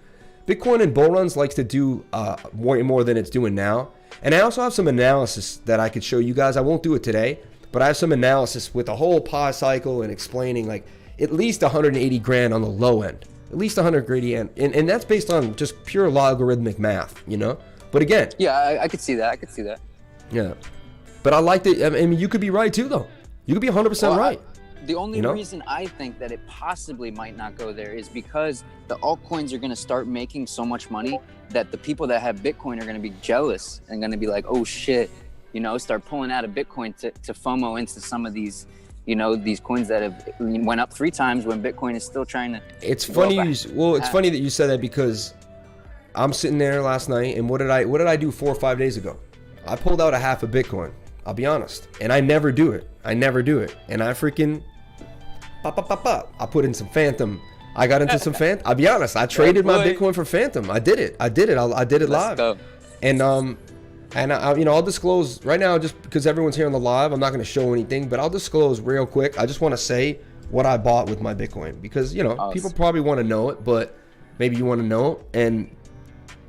Bitcoin in bull runs likes to do way more than it's doing now. And I also have some analysis that I could show you guys. I won't do it today, but I have some analysis with the whole pi cycle and explaining like at least 180 grand on the low end, at least 100 grand. And that's based on just pure logarithmic math, you know? But again. Yeah, I could see that. I could see that. Yeah. But I like that. I mean, you could be right too, though. You could be 100% right. The only reason I think that it possibly might not go there is because the altcoins are going to start making so much money that the people that have Bitcoin are going to be jealous and going to be like, oh shit, you know, start pulling out of Bitcoin to FOMO into some of these, you know, these coins that have went up 3 times when Bitcoin is still trying to. It's funny. It's funny that you said that because I'm sitting there last night and what did I do 4 or 5 days ago? I pulled out a half a Bitcoin. I'll be honest. And I never do it. And I freaking I put in some Phantom. I got into some Phantom. I'll be honest. I traded my Bitcoin for Phantom. I did it. I did it live. Go. And I, you know, I'll disclose right now just because everyone's here on the live. I'm not going to show anything, but I'll disclose real quick. I just want to say what I bought with my Bitcoin because, you know, people probably want to know it, but maybe you want to know. And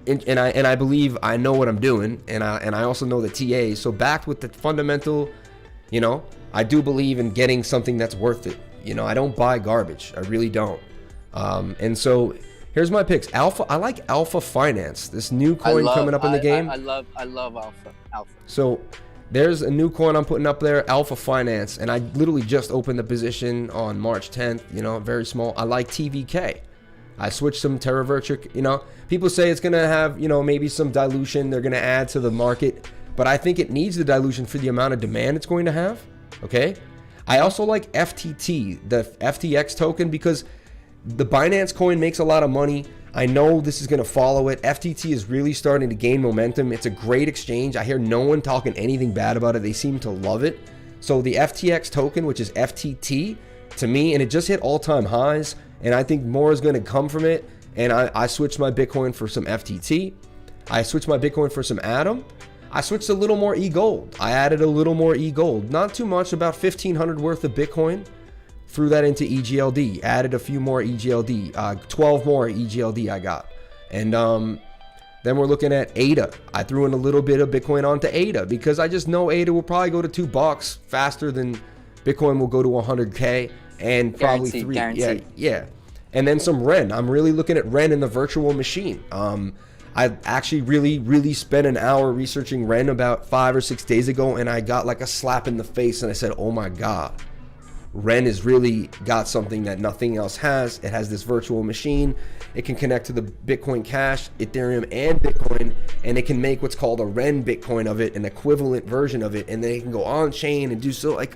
I believe I know what I'm doing, and I also know the TA. So backed with the fundamental, you know, I do believe in getting something that's worth it. You know, I don't buy garbage. I really don't. And so here's my picks. Alpha. I like Alpha Finance. This new coin coming up in the game. I love Alpha. So there's a new coin I'm putting up there, Alpha Finance, and I literally just opened the position on March 10th. You know, very small. I like TVK. I switched some Terravirtual, you know, people say it's going to have, you know, maybe some dilution they're going to add to the market, but I think it needs the dilution for the amount of demand it's going to have. Okay. I also like FTT, the FTX token, because the Binance coin makes a lot of money. I know this is going to follow it. FTT is really starting to gain momentum. It's a great exchange. I hear no one talking anything bad about it. They seem to love it. So the FTX token, which is FTT to me, and it just hit all-time highs. And I think more is going to come from it. And I switched my Bitcoin for some FTT. I switched my Bitcoin for some Atom. I switched a little more e-gold. I added a little more e-gold. Not too much, about 1,500 worth of Bitcoin. Threw that into EGLD. Added a few more EGLD. 12 more EGLD I got. And then we're looking at ADA. I threw in a little bit of Bitcoin onto ADA because I just know ADA will probably go to $2 faster than Bitcoin will go to 100K. And probably guaranteed, 3. Yeah. And then some Ren. I'm really looking at Ren in the virtual machine. I actually really spent an hour researching Ren about 5 or 6 days ago, and I got like a slap in the face, and I said, oh my God, Ren has really got something that nothing else has. It has this virtual machine. It can connect to the Bitcoin Cash, Ethereum, and Bitcoin, and it can make what's called a Ren Bitcoin of it, an equivalent version of it, and then it can go on chain and do so. Like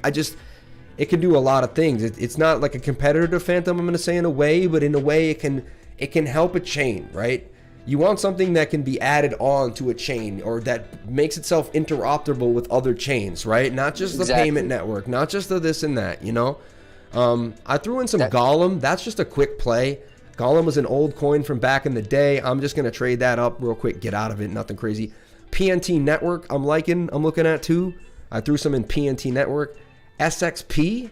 it can do a lot of things. It's not like a competitor to Phantom, I'm going to say, in a way, but in a way it can help a chain, right? You want something that can be added on to a chain or that makes itself interoperable with other chains, right? Not just the payment network, not just the this and that, you know? I threw in some Golem. That's just a quick play. Gollum was an old coin from back in the day. I'm just gonna trade that up real quick, get out of it, nothing crazy. PNT Network, I'm looking at too. I threw some in PNT Network. SXP,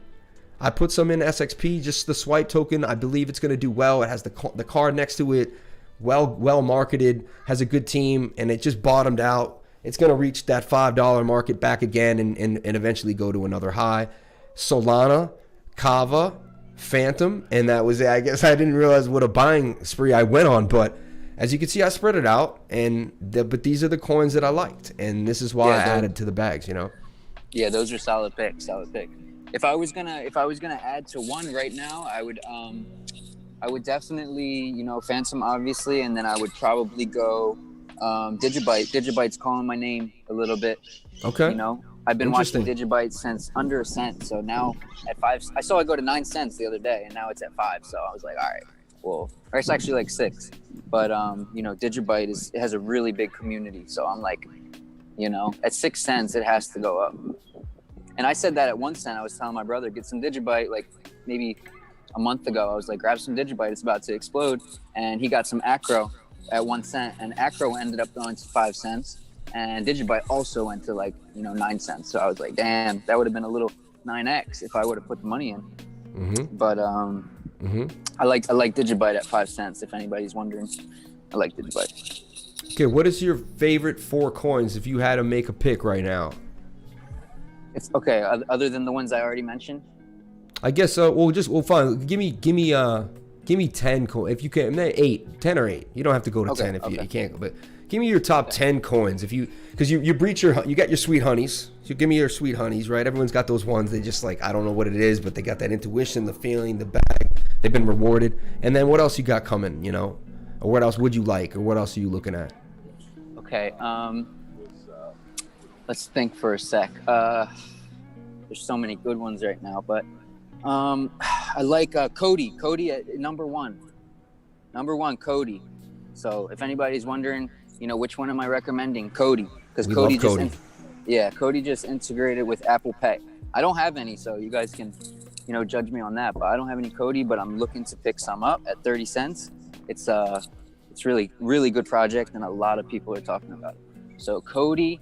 I put some in SXP, just the swipe token. I believe it's gonna do well. It has the card next to it, well marketed, has a good team, and it just bottomed out. It's gonna reach that $5 market back again and eventually go to another high. Solana, Kava, Phantom, and that was it. I guess I didn't realize what a buying spree I went on, but as you can see, I spread it out, but these are the coins that I liked, and this is why I added to the bags, you know. Yeah, those are solid picks. If I was gonna add to one right now, I would definitely, you know, Phantom obviously, and then I would probably go Digibyte. Digibyte's calling my name a little bit. Okay. You know, I've been watching Digibyte since under a cent, so now at 5, I saw it go to 9 cents the other day, and now it's at 5. So I was like, all right, well, or it's actually like 6. But you know, Digibyte has a really big community, so I'm like, you know, at 6 cents it has to go up. And I said that at 1 cent. I was telling my brother, get some Digibyte, like maybe a month ago. I was like, grab some Digibyte, it's about to explode. And he got some Acro at 1 cent, and Acro ended up going to 5 cents. And Digibyte also went to like, you know, 9 cents. So I was like, damn, that would have been a little 9x if I would have put the money in. Mm-hmm. But I like Digibyte at 5 cents. If anybody's wondering, I like Digibyte. Okay, what is your favorite 4 coins if you had to make a pick right now? It's okay. Other than the ones I already mentioned. I guess well fine. Give me 10 coins if you can. 8, 10 or 8. You don't have to go to 10 if you can't. But give me your top 10 coins because you got your sweet honeys. So give me your sweet honeys, right? Everyone's got those ones. They just like, I don't know what it is, but they got that intuition, the feeling, the bag. They've been rewarded. And then what else you got coming? You know, or what else would you like, or what else are you looking at? Okay. Let's think for a sec. There's so many good ones right now, but I like Cody at number one, Cody. So if anybody's wondering, you know, which one am I recommending? Cody, because Cody just integrated with Apple Pay. I don't have any, so you guys can, you know, judge me on that, but I don't have any Cody, but I'm looking to pick some up at 30 cents. It's really, really good project, and a lot of people are talking about it. So Cody,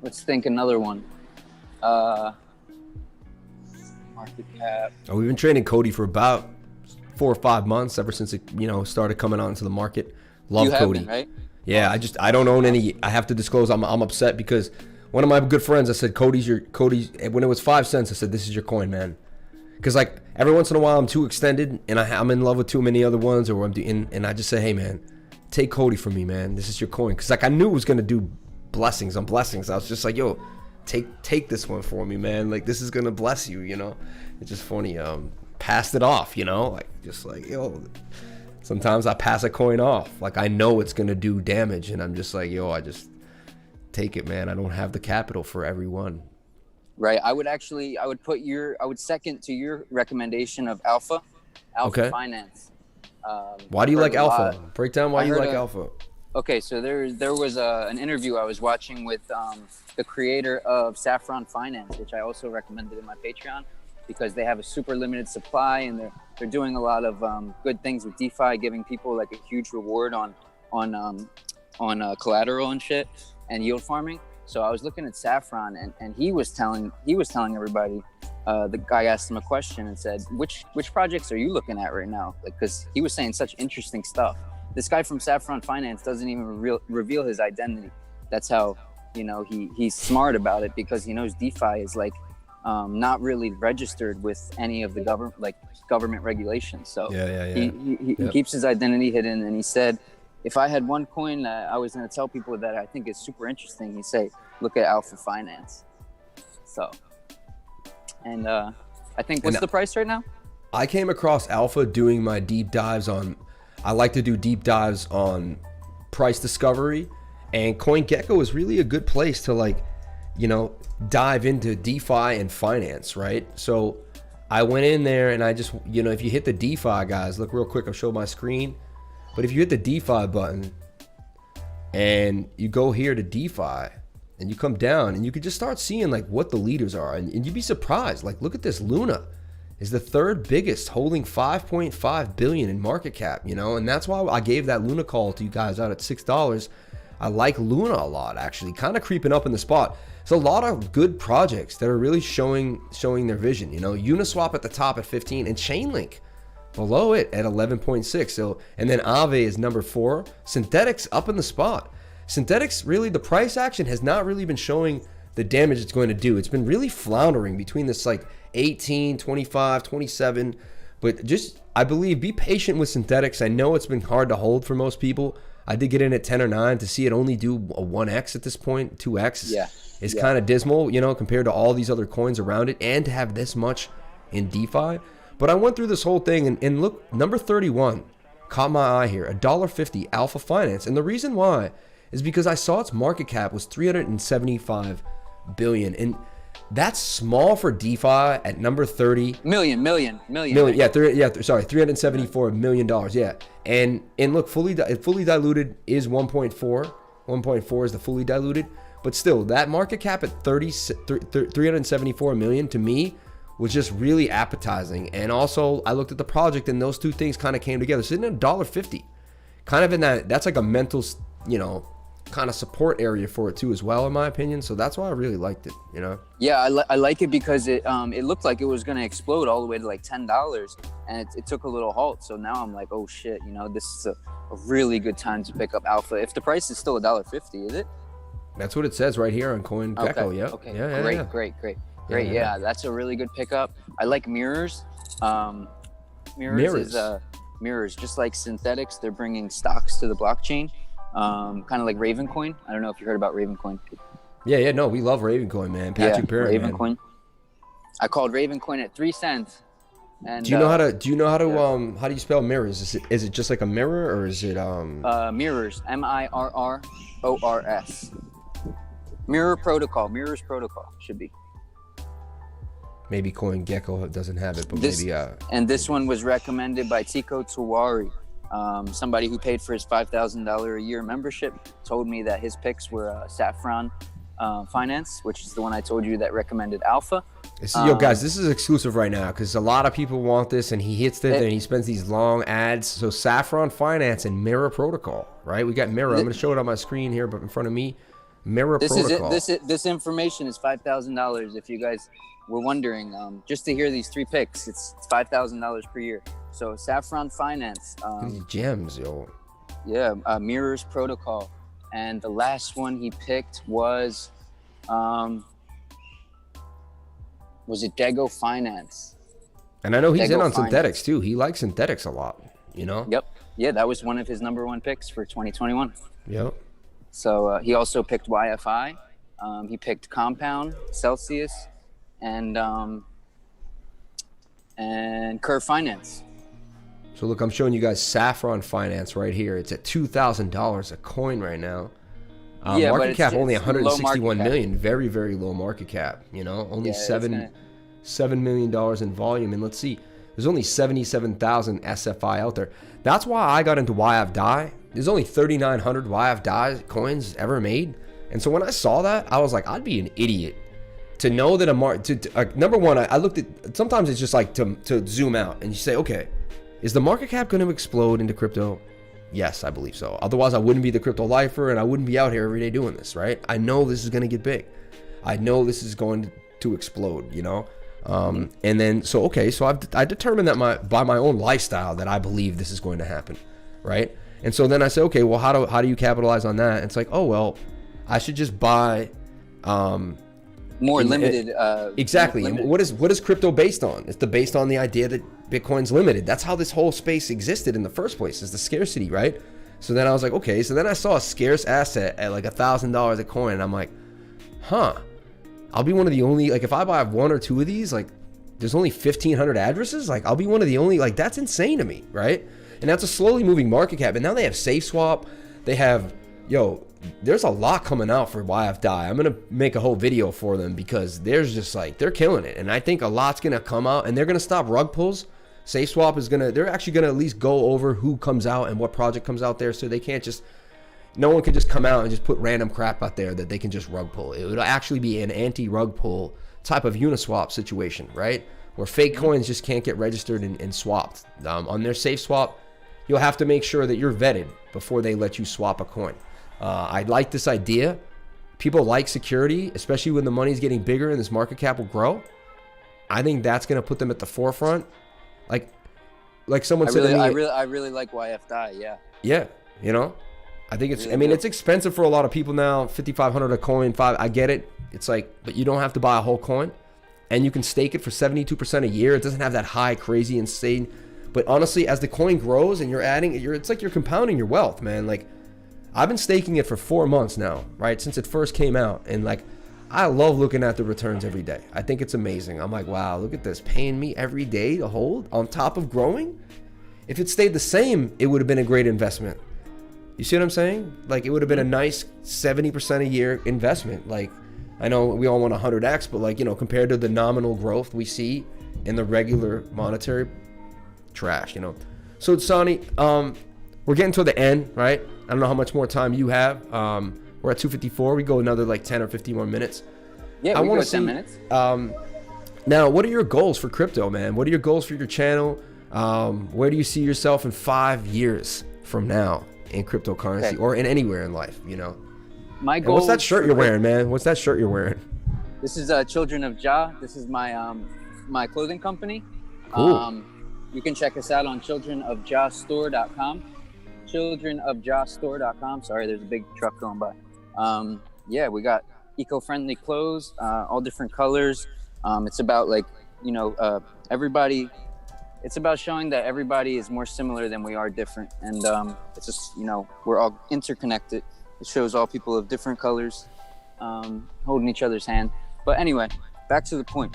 let's think another one. Market cap. Oh, we've been trading Cody for about 4 or 5 months, ever since it, you know, started coming out into the market. Love Cody. Been, right? Yeah, I don't own any. I have to disclose. I'm upset because one of my good friends, I said, Cody's when it was 5 cents, I said, this is your coin, man. Because like every once in a while I'm too extended and I'm in love with too many other ones, or and I just say, hey man, take Cody from me, man. This is your coin. Because like I knew it was gonna do blessings on blessings. I was just like, yo, take this one for me, man. Like this is gonna bless you, you know. It's just funny. Passed it off, you know, like just like, yo. Sometimes I pass a coin off, like I know it's gonna do damage, and I'm just like, yo, I just take it, man. I don't have the capital for every one. Right. I would second to your recommendation of Alpha okay. Finance. Why do you like Alpha? Break down why you like Alpha. Okay, so there was an interview I was watching with the creator of Saffron Finance, which I also recommended in my Patreon, because they have a super limited supply, and they're doing a lot of good things with DeFi, giving people like a huge reward on collateral and shit, and yield farming. So I was looking at Saffron, and he was telling everybody. The guy asked him a question and said, "Which projects are you looking at right now?" Like, because he was saying such interesting stuff. This guy from Saffron Finance doesn't even reveal his identity. That's how, you know, he's smart about it, because he knows DeFi is like not really registered with any of the government regulations. So he keeps his identity hidden. And he said, if I had one coin that I was going to tell people that I think is super interesting, he'd say, look at Alpha Finance. So, and I think, what's the price right now? I came across Alpha doing my deep dives on, I like to do deep dives on price discovery, and CoinGecko is really a good place to, like, you know, dive into DeFi and finance, right? So I went in there and I just, you know, if you hit the DeFi, guys, look real quick, I'll show my screen. But if you hit the DeFi button and you go here to DeFi and you come down, and you could just start seeing like what the leaders are, and you'd be surprised. Like, look at this Luna. is the third biggest, holding 5.5 billion in market cap, you know, and that's why I gave that Luna call to you guys out at $6. I like Luna a lot, actually, kind of creeping up in the spot. It's a lot of good projects that are really showing their vision, you know. Uniswap at the top at 15 and Chainlink below it at 11.6. So, and then Aave is number 4. Synthetics up in the spot. Synthetics, really, the price action has not really been showing the damage it's going to do. It's been really floundering between this like 18, 25, 27. But just, I believe, be patient with Synthetics. I know it's been hard to hold for most people. I did get in at 10 or 9 to see it only do a 1x at this point. 2x is kind of dismal, you know, compared to all these other coins around it, and to have this much in DeFi. But I went through this whole thing and look, number 31 caught my eye here, $1.50 Alpha Finance. And the reason why is because I saw its market cap was 375 billion, and that's small for DeFi at number 30. Million. Yeah, $374 million. Yeah, and look, fully diluted is 1.4. 1.4 is the fully diluted, but still, that market cap at 374 million to me was just really appetizing. And also, I looked at the project, and those two things kind of came together. Sitting at $1.50, kind of in that's like a mental, you know, kind of support area for it too as well, in my opinion. So that's why I really liked it, you know. Yeah, I like it because it looked like it was going to explode all the way to like $10, and it took a little halt. So now I'm like, oh shit, you know, this is a really good time to pick up Alpha. If the price is still $1.50, is it? That's what it says right here on CoinGecko. Okay. Yeah. Okay. Yeah. Great. Yeah, that's a really good pickup. I like mirrors. Mirrors, just like Synthetics, they're bringing stocks to the blockchain. Kind of like Ravencoin. I don't know if you heard about Ravencoin. Yeah, no, we love Ravencoin, man. Patrick Perry, Ravencoin. Man. I called Ravencoin at 3 cents. And do you know how do you spell mirrors? Is it just like a mirror, or is it mirrors, MIRRORS. Mirrors protocol should be. Maybe CoinGecko doesn't have it, but maybe And this one was recommended by Tico Tawari. Somebody who paid for his $5,000 a year membership told me that his picks were Saffron Finance, which is the one I told you that recommended Alpha. Yo, guys, this is exclusive right now because a lot of people want this, and he hits it and he spends these long ads. So Saffron Finance and Mirror Protocol, right? We got Mirror. I'm going to show it on my screen here, but in front of me, Mirror Protocol. This information is $5,000. If you guys were wondering, just to hear these 3 picks, it's $5,000 per year. So Saffron Finance, these gems, yo. Yeah, Mirrors Protocol, and the last one he picked was it Dego Finance? And I know he's in on Synthetics too. He likes Synthetics a lot, you know. Yep. Yeah, that was one of his number 1 picks for 2021. Yep. So he also picked YFI. He picked Compound, Celsius, and Curve Finance. So look, I'm showing you guys Saffron Finance right here. It's at $2,000 a coin right now. Market cap only 161 million. Very, very low market cap. You know, only $7 million in volume. And let's see, there's only 77,000 SFI out there. That's why I got into YFDAI. There's only 3,900 YFDAI coins ever made. And so when I saw that, I was like, I'd be an idiot to know that number one, I looked at, sometimes it's just like to zoom out and you say, okay, is the market cap going to explode into crypto? Yes, I believe so. Otherwise, I wouldn't be the crypto lifer and I wouldn't be out here every day doing this, right? I know this is going to get big. I know this is going to explode, you know? And then, so I determined that by my own lifestyle that I believe this is going to happen, right? And so then I say, okay, well, how do you capitalize on that? And it's like, oh, well, I should just buy more limited. Exactly. Limited. What is crypto based on? It's based on the idea that Bitcoin's limited. That's how this whole space existed in the first place, is the scarcity, right? So then I was like, okay. So then I saw a scarce asset at like $1,000 a coin, and I'm like, I'll be one of the only, like, if I buy 1 or 2 of these, like, there's only 1,500 addresses. Like, I'll be one of the only, like, that's insane to me, right? And that's a slowly moving market cap. And now they have SafeSwap. They have, there's a lot coming out for YFDAI. I'm going to make a whole video for them because there's just like, they're killing it. And I think a lot's going to come out and they're going to stop rug pulls. SafeSwap is they're actually going to at least go over who comes out and what project comes out there. So they can't just, no one can just come out and just put random crap out there that they can just rug pull. It would actually be an anti-rug pull type of Uniswap situation, right? where fake coins just can't get registered and swapped. On their safe swap, you'll have to make sure that you're vetted before they let you swap a coin. I like this idea. People like security, especially when the money's getting bigger and this market cap will grow. I think that's going to put them at the forefront. Like someone said to me, I really like YFDI. Yeah. Yeah. You know, I think it's, I mean, it's expensive for a lot of people now. 5,500 a coin, I get it. It's like, but you don't have to buy a whole coin, and you can stake it for 72% a year. It doesn't have that high, crazy, insane. But honestly, as the coin grows and you're adding, it's like you're compounding your wealth, man. Like, I've been staking it for 4 months now, right? Since it first came out. And like, I love looking at the returns every day. I think it's amazing. I'm like, wow, look at this, paying me every day to hold on top of growing. If it stayed the same, it would have been a great investment. You see what I'm saying? Like, it would have been a nice 70% a year investment. Like, I know we all want 100x, but like, you know, compared to the nominal growth we see in the regular monetary trash, you know. So Sonny, we're getting to the end, right? I don't know how much more time you have. We're at 2:54. We go another like 10 or 15 more minutes. Yeah, we go 10 minutes. Now, what are your goals for crypto, man? What are your goals for your channel? Where do you see yourself in 5 years from now in cryptocurrency or in anywhere in life, you know? My goal. What's that shirt you're wearing, man? What's that shirt you're wearing? This is Children of Jah. This is my my clothing company. Cool. You can check us out on childrenofjahstore.com. Childrenofjahstore.com. Sorry, there's a big truck going by. Yeah, we got eco-friendly clothes, all different colors. It's about like, you know, everybody. It's about showing that everybody is more similar than we are different, and it's just, you know, we're all interconnected. It shows all people of different colors holding each other's hand. But anyway, back to the point.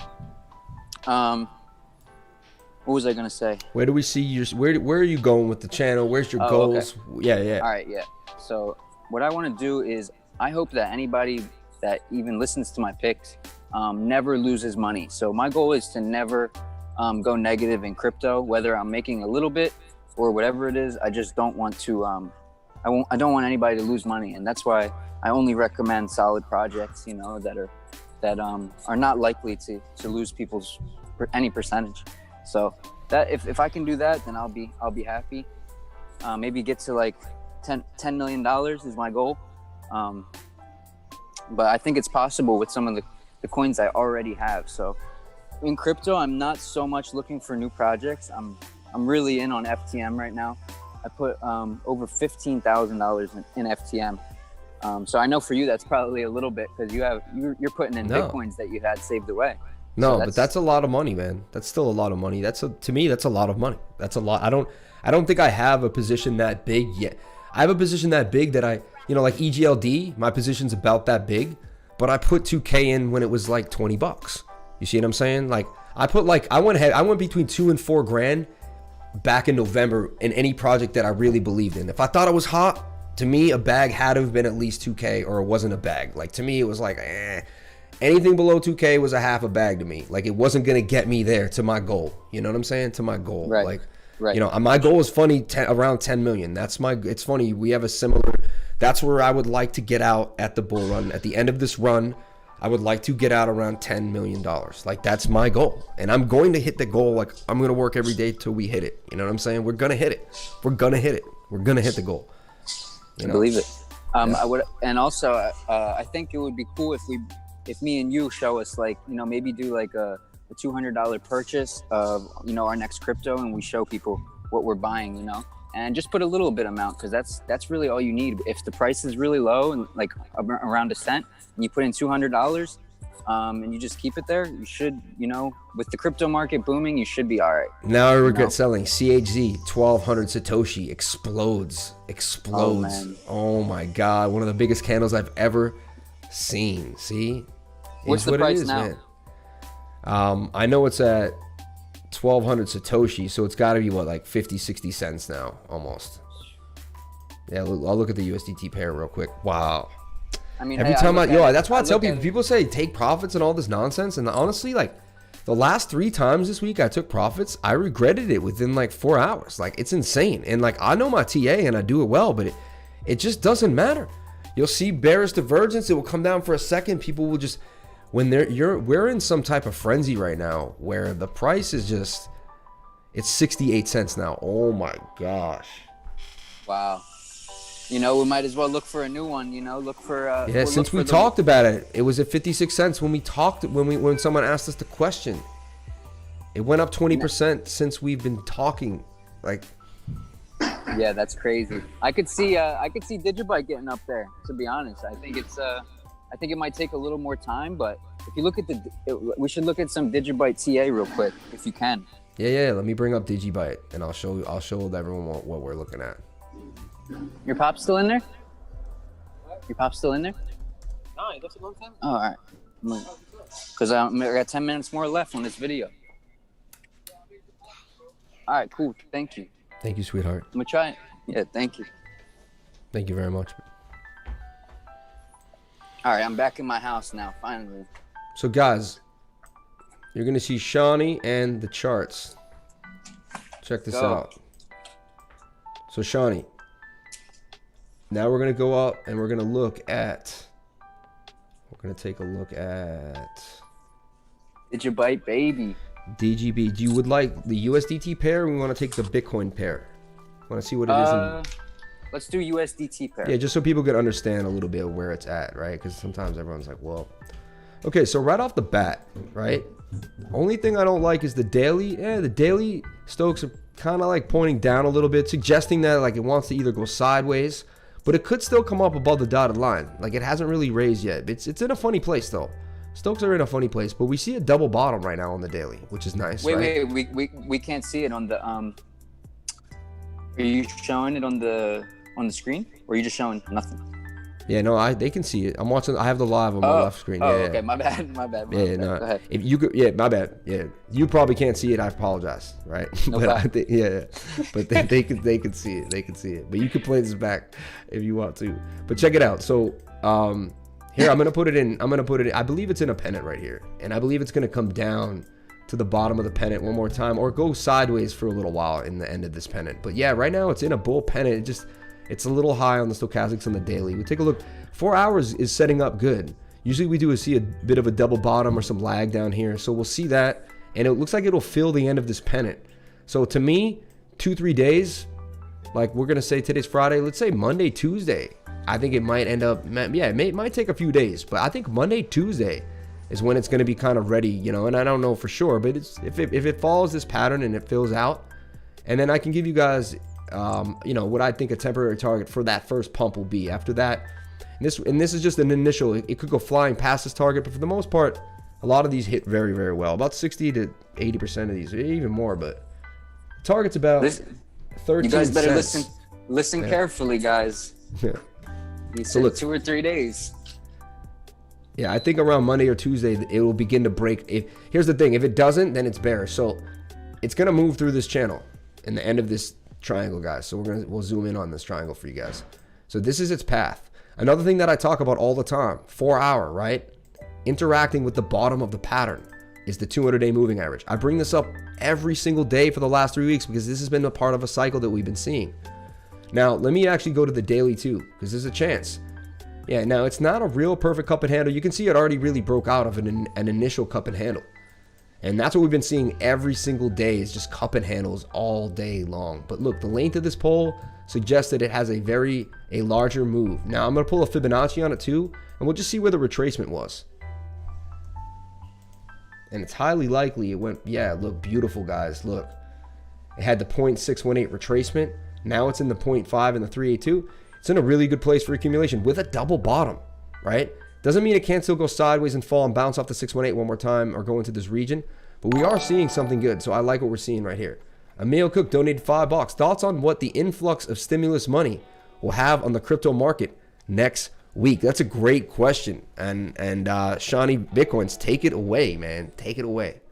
What was I gonna say? Where do we see your? Where are you going with the channel? Where's your goals? Okay. Yeah. All right, yeah. So what I want to do is, I hope that anybody that even listens to my picks never loses money. So my goal is to never go negative in crypto, whether I'm making a little bit or whatever it is. I just don't want to. I don't want anybody to lose money, and that's why I only recommend solid projects, you know, that are not likely to lose people's any percentage. So that if I can do that, then I'll be happy. Maybe get to like $10 million is my goal. But I think it's possible with some of the coins I already have. So in crypto, I'm not so much looking for new projects. I'm really in on FTM right now. I put over $15,000 in FTM. So I know for you that's probably a little bit, because you're putting in Bitcoins that you had saved away. No, so but that's a lot of money, man. That's still a lot of money. To me, that's a lot of money. That's a lot. I don't think I have a position that big yet. I have a position that big that like EGLD, my position's about that big, but I put 2K in when it was like $20. You see what I'm saying? Like I went between 2 and 4 grand back in November in any project that I really believed in. If I thought it was hot, to me, a bag had to have been at least 2K, or it wasn't a bag. Like, to me, it was like, anything below 2K was a half a bag to me. Like, it wasn't going to get me there to my goal. You know what I'm saying? To my goal. Right. Like, right. You know, my goal is around 10 million. It's funny. We have a similar, that's where I would like to get out at the bull run. At the end of this run, I would like to get out around $10 million. Like, that's my goal. And I'm going to hit the goal. Like, I'm going to work every day till we hit it. You know what I'm saying? We're going to hit it. We're going to hit it. We're going to hit the goal. You know? I believe it. Yeah. I would, and also, I think it would be cool if me and you show us, like, you know, maybe do like a $200 purchase of, you know, our next crypto, and we show people what we're buying, you know, and just put a little bit amount, because that's really all you need. If the price is really low and like around a cent, and you put in $200 and you just keep it there, you should, you know, with the crypto market booming, you should be all right. Now I regret selling. CHZ 1200 Satoshi explodes. Oh, man. Oh my God, one of the biggest candles I've ever seen. See, what's the price now? Man. I know it's at 1200 Satoshi, so it's got to be what, like 50-60 cents now, almost. Yeah, I'll look at the USDT pair real quick. Wow. I mean, every time that's why I tell people say take profits and all this nonsense, and honestly, like, the last 3 times this week I took profits, I regretted it within like 4 hours. Like, it's insane. And like, I know my TA and I do it well, but it just doesn't matter. You'll see bearish divergence. It will come down for a second. People will just when we're in some type of frenzy right now where the price is just, it's 68 cents now. Oh my gosh. Wow. You know, we might as well look for a new one, you know, look for yeah, since we talked about it, it was at 56 cents when we talked, when someone asked us the question. It went up 20% since we've been talking. Like, yeah, that's crazy. I could see Digibyte getting up there, to be honest. I think it might take a little more time, but if you look at we should look at some Digibyte TA real quick if you can. Yeah, let me bring up Digibyte and I'll show everyone what we're looking at. Your pop's still in there? Your pop's still in there? No, he left a long time. Oh, all right. Because I got 10 minutes more left on this video. All right, cool. Thank you. Thank you, sweetheart. I'm going to try it. Yeah, thank you. Thank you very much. All right, I'm back in my house now, finally. So, guys, you're going to see Shawnee and the charts. Check this out. So, Shawnee. Now we're going to go up and we're going to look at, take a look at Digibyte, baby. DGB. Do you would like the USDT pair, or we want to take the Bitcoin pair? Want to see what it is? Let's do USDT pair. Yeah, just so people can understand a little bit of where it's at, right? Because sometimes everyone's like, well, okay, so right off the bat, right? Only thing I don't like is the daily. Yeah, the daily Stokes are kind of like pointing down a little bit, suggesting that like it wants to either go sideways, but it could still come up above the dotted line. Like it hasn't really raised yet. It's in a funny place though. Stokes are in a funny place, but we see a double bottom right now on the daily, which is nice. Wait, we can't see it on the Are you showing it on the screen, or are you just showing nothing? Yeah, no, they can see it. I'm watching. I have the live on my left screen. Oh, yeah, okay, my bad. Yeah, no. Go ahead. If you could, yeah, my bad. Yeah, you probably can't see it. I apologize, right? No but problem. I think, yeah, but they could see it. They can see it. But you could play this back if you want to. But check it out. So, here I'm gonna put it in. I believe it's in a pennant right here, and I believe it's gonna come down to the bottom of the pennant one more time, or go sideways for a little while in the end of this pennant. But yeah, right now it's in a bull pennant. It's a little high on the stochastics on the daily. We take a look. 4 hours is setting up good. Usually we do see a bit of a double bottom or some lag down here. So we'll see that. And it looks like it'll fill the end of this pennant. So to me, 2-3 days, like we're going to say today's Friday, let's say Monday, Tuesday. I think it might end up, yeah, it might take a few days. But I think Monday, Tuesday is when it's going to be kind of ready, you know. And I don't know for sure. But if it follows this pattern and it fills out, and then I can give you guys you know, what I think a temporary target for that first pump will be. After that, this is just an initial. It could go flying past this target, but for the most part, a lot of these hit very, very well. About 60 to 80% of these, even more. But target's about 13 You guys better cents. listen carefully, guys. Yeah. He said look, 2 or 3 days. Yeah, I think around Monday or Tuesday it will begin to break. Here's the thing: if it doesn't, then it's bearish. So it's gonna move through this channel in the end of this triangle, guys. So we'll zoom in on this triangle for you guys. So this is its path. Another thing that I talk about all the time, 4 hour, right? Interacting with the bottom of the pattern is the 200-day moving average. I bring this up every single day for the last 3 weeks because this has been a part of a cycle that we've been seeing. Now, let me actually go to the daily too, because there's a chance. Yeah, now it's not a real perfect cup and handle. You can see it already really broke out of an initial cup and handle. And that's what we've been seeing every single day, is just cup and handles all day long. But look, the length of this pole suggests that it has a larger move. Now I'm going to pull a Fibonacci on it too, and we'll just see where the retracement was. And it's highly likely it went, yeah, look, beautiful, guys. Look, it had the 0.618 retracement. Now it's in the 0.5 and the 382. It's in a really good place for accumulation with a double bottom, right? Doesn't mean it can't still go sideways and fall and bounce off the 618 one more time or go into this region, but we are seeing something good. So I like what we're seeing right here. Emil Cook donated $5. Thoughts on what the influx of stimulus money will have on the crypto market next week? That's a great question. And Shawnee Bitcoins, take it away, man. Take it away.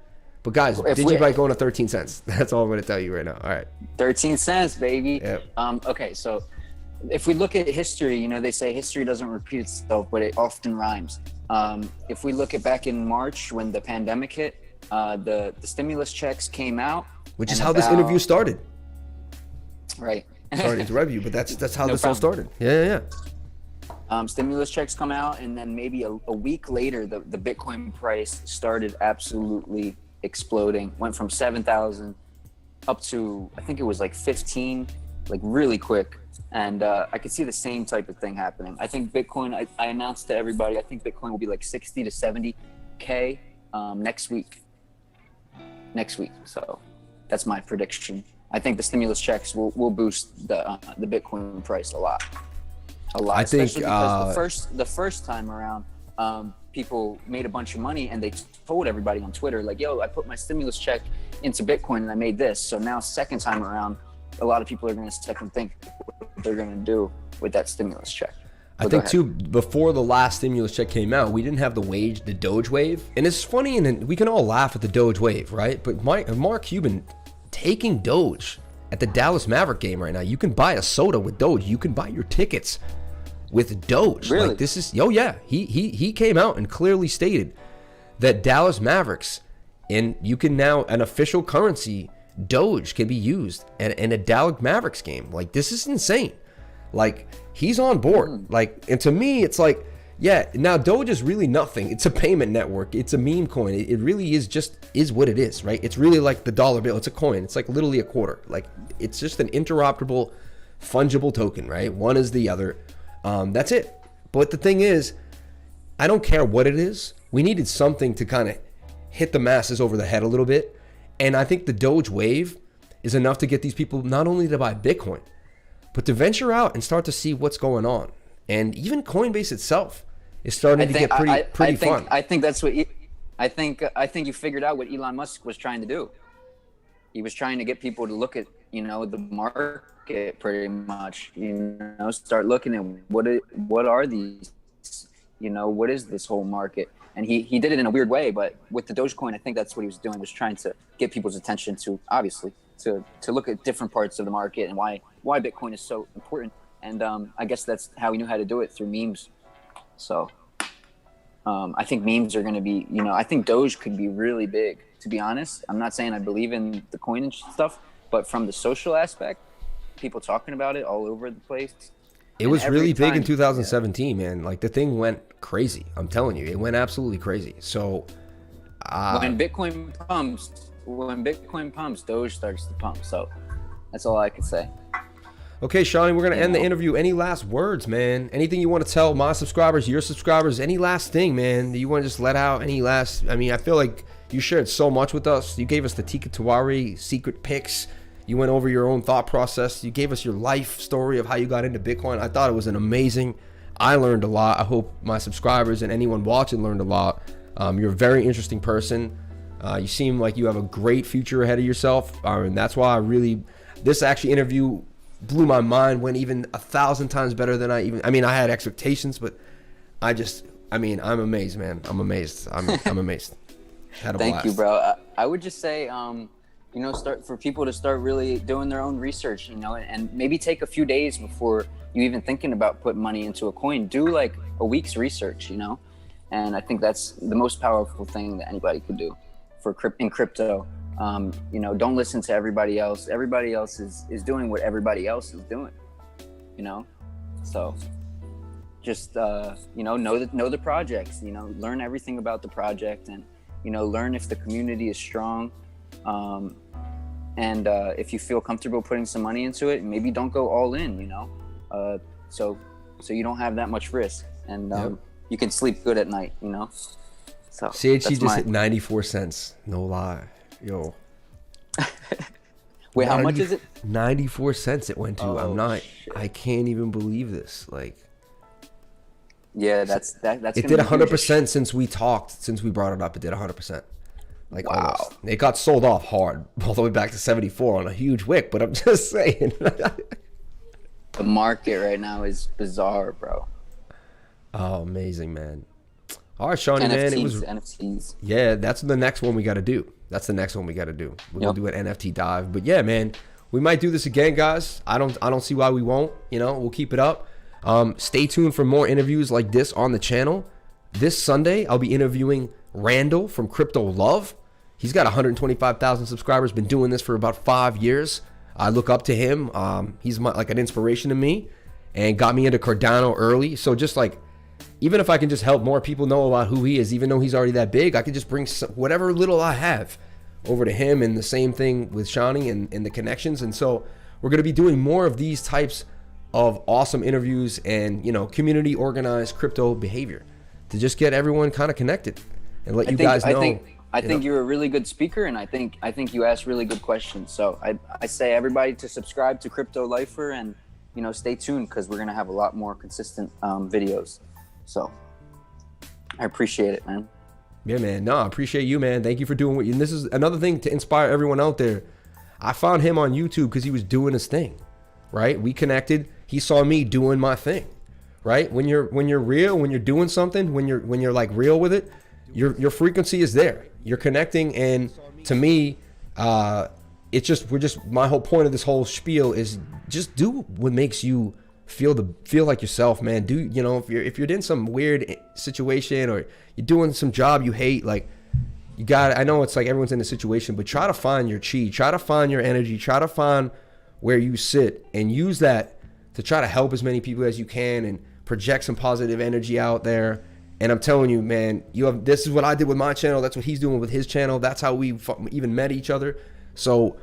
But guys, Digibyte going to 13 cents. That's all I'm going to tell you right now. All right. 13 cents, baby. Yep. Okay, so if we look at history, you know, they say history doesn't repeat itself, but it often rhymes. If we look at back in March when the pandemic hit, the stimulus checks came out. Which is how this interview started. Right. Sorry to interrupt you, but that's how No this all problem. started. Yeah. Stimulus checks come out, and then maybe a week later, the Bitcoin price started absolutely exploding. Went from 7,000 up to, I think it was like 15, like really quick. And I could see the same type of thing happening. I think Bitcoin, I announced to everybody, I think Bitcoin will be like 60 to 70K next week. So that's my prediction. I think the stimulus checks will boost the Bitcoin price a lot. I think Especially because the first time around, people made a bunch of money and they told everybody on Twitter, like, yo, I put my stimulus check into Bitcoin and I made this. So now second time around, a lot of people are going to step and think what they're going to do with that stimulus check. I think too, before the last stimulus check came out, we didn't have the Doge wave. And it's funny, and we can all laugh at the Doge wave, right? But Mark Cuban taking Doge at the Dallas Maverick game right now. You can buy a soda with Doge. You can buy your tickets with Doge. Really? Like, this is, oh yeah, he came out and clearly stated that Dallas Mavericks, and you can now, an official currency, Doge, can be used in a Dallas Mavericks game. Like, this is insane. Like, he's on board. Like, and to me, it's like, yeah, now Doge is really nothing. It's a payment network. It's a meme coin. It really is what it is, right? It's really like the dollar bill. It's a coin. It's like literally a quarter. Like, it's just an interoperable, fungible token, right? One is the other. That's it. But the thing is, I don't care what it is. We needed something to kind of hit the masses over the head a little bit. And I think the Doge wave is enough to get these people not only to buy Bitcoin, but to venture out and start to see what's going on. And even Coinbase itself is starting to get pretty fun. I think that's what I think you figured out what Elon Musk was trying to do. He was trying to get people to look at, the market pretty much, start looking at what are these, what is this whole market? And he did it in a weird way, but with the Dogecoin, I think that's what he was doing, was trying to get people's attention to, obviously, to look at different parts of the market and why Bitcoin is so important. And I guess that's how he knew how to do it, through memes. So I think memes are going to be, I think Doge could be really big, to be honest. I'm not saying I believe in the coin and stuff, but from the social aspect, people talking about it all over the place. It was really big in 2017, man. Like, the thing went crazy. I'm telling you, it went absolutely crazy. So when Bitcoin pumps, Doge starts to pump. So that's all I can say. Okay, Shawnee, we're going to end the interview. Any last words, man? Anything you want to tell my subscribers, your subscribers? Any last thing, man, that you want to just let out? Any last... I mean, I feel like you shared so much with us. You gave us the Tika Tawari secret picks. You went over your own thought process. You gave us your life story of how you got into Bitcoin. I thought it was an amazing... I learned a lot. I hope my subscribers and anyone watching learned a lot. You're a very interesting person. You seem like you have a great future ahead of yourself. And that's why I really... This actually interview blew my mind, went even 1,000 times better than I had expectations, but I'm amazed, man. I'm amazed. I'm amazed. Had a Thank blast. you, bro. I would just say, start for people to start really doing their own research, and maybe take a few days before you even thinking about putting money into a coin. Do like a week's research, and I think that's the most powerful thing that anybody could do in crypto. Don't listen to everybody else. Everybody else is doing what everybody else is doing, so just know the projects, learn everything about the project, and learn if the community is strong, and if you feel comfortable putting some money into it, maybe don't go all in, so you don't have that much risk, and you can sleep good at night, so CHC just hit 94 cents, no lie. Yo. Wait, how much is it? 94 cents it went to. I can't even believe this. Like, yeah, that's it did 100% since we brought it up. It did 100%. Like, wow. Almost. It got sold off hard all the way back to 74 on a huge wick, but I'm just saying. The market right now is bizarre, bro. Oh, amazing, man. All right, Shawnee, man. It was NFTs. Yeah, that's the next one we got to do. We're gonna do an NFT dive. But yeah, man, we might do this again, guys. I don't see why we won't. We'll keep it up. Stay tuned for more interviews like this on the channel. This Sunday, I'll be interviewing Randall from Crypto Love. He's got 125,000 subscribers. Been doing this for about 5 years. I look up to him. He's like an inspiration to me. and got me into Cardano early. So just like, even if I can just help more people know about who he is, even though he's already that big, I can just bring whatever little I have over to him. And the same thing with Shawnee and the connections. And so we're going to be doing more of these types of awesome interviews and, you know, community organized crypto behavior to just get everyone kind of connected and let you guys know. I think you're a really good speaker, and I think you ask really good questions. So I say everybody to subscribe to Crypto Lifer, and, you know, stay tuned because we're gonna have a lot more consistent videos. So I appreciate it, man. Yeah, man. No, I appreciate you, man. Thank you for doing what you. And this is another thing to inspire everyone out there. I found him on YouTube because he was doing his thing, right? We connected. He saw me doing my thing, right? When you're real, when you're doing something, when you're like real with it, your frequency is there. You're connecting, and to me, my whole point of this whole spiel is just do what makes you feel like yourself, man. Do, you know, if you're in some weird situation or you're doing some job you hate, like, you got, I know it's like everyone's in a situation, but try to find your chi, try to find your energy, try to find where you sit and use that to try to help as many people as you can and project some positive energy out there. And I'm telling you, man, this is what I did with my channel. That's what he's doing with his channel. That's how we even met each other. So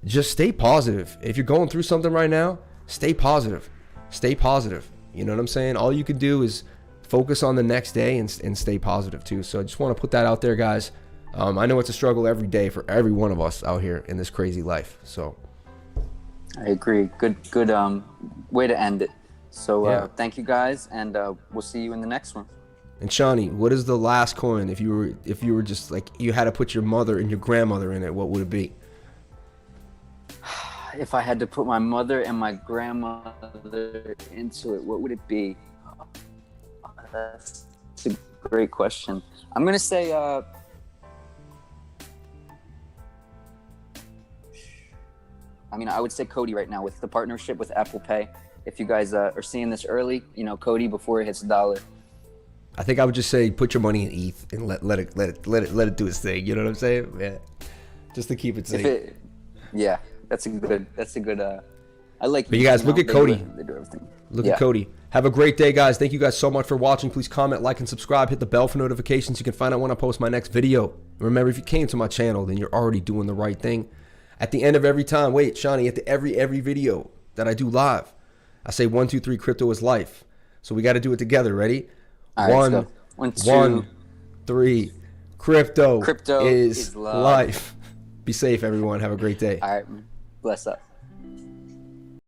just stay positive. If you're going through something right now, stay positive. Stay positive. You know what I'm saying? All you can do is focus on the next day and stay positive too. So I just want to put that out there, guys. I know it's a struggle every day for every one of us out here in this crazy life. So I agree. Good way to end it. So yeah. Thank you, guys, and we'll see you in the next one. And Shawnee, what is the last coin? If you were just like, you had to put your mother and your grandmother in it, what would it be? If I had to put my mother and my grandmother into it, what would it be? That's a great question. I'm gonna say I would say Cody right now with the partnership with Apple Pay. If you guys are seeing this early, you know, Cody before it hits $1. I think I would just say put your money in ETH and let it do its thing. You know what I'm saying? Yeah, just to keep it safe. Yeah, that's a good. I like. But you guys, look at Cody. They do everything. Look at Cody. Have a great day, guys. Thank you guys so much for watching. Please comment, like, and subscribe. Hit the bell for notifications. You can find out when I post my next video. Remember, if you came to my channel, then you're already doing the right thing. At the end of every time, wait, Shawnee, at the every video that I do live, I say 1, 2, 3, crypto is life. So we got to do it together. Ready? All right, let's go. 1, 2, 3. Crypto is life. Be safe, everyone. Have a great day. All right. Bless up.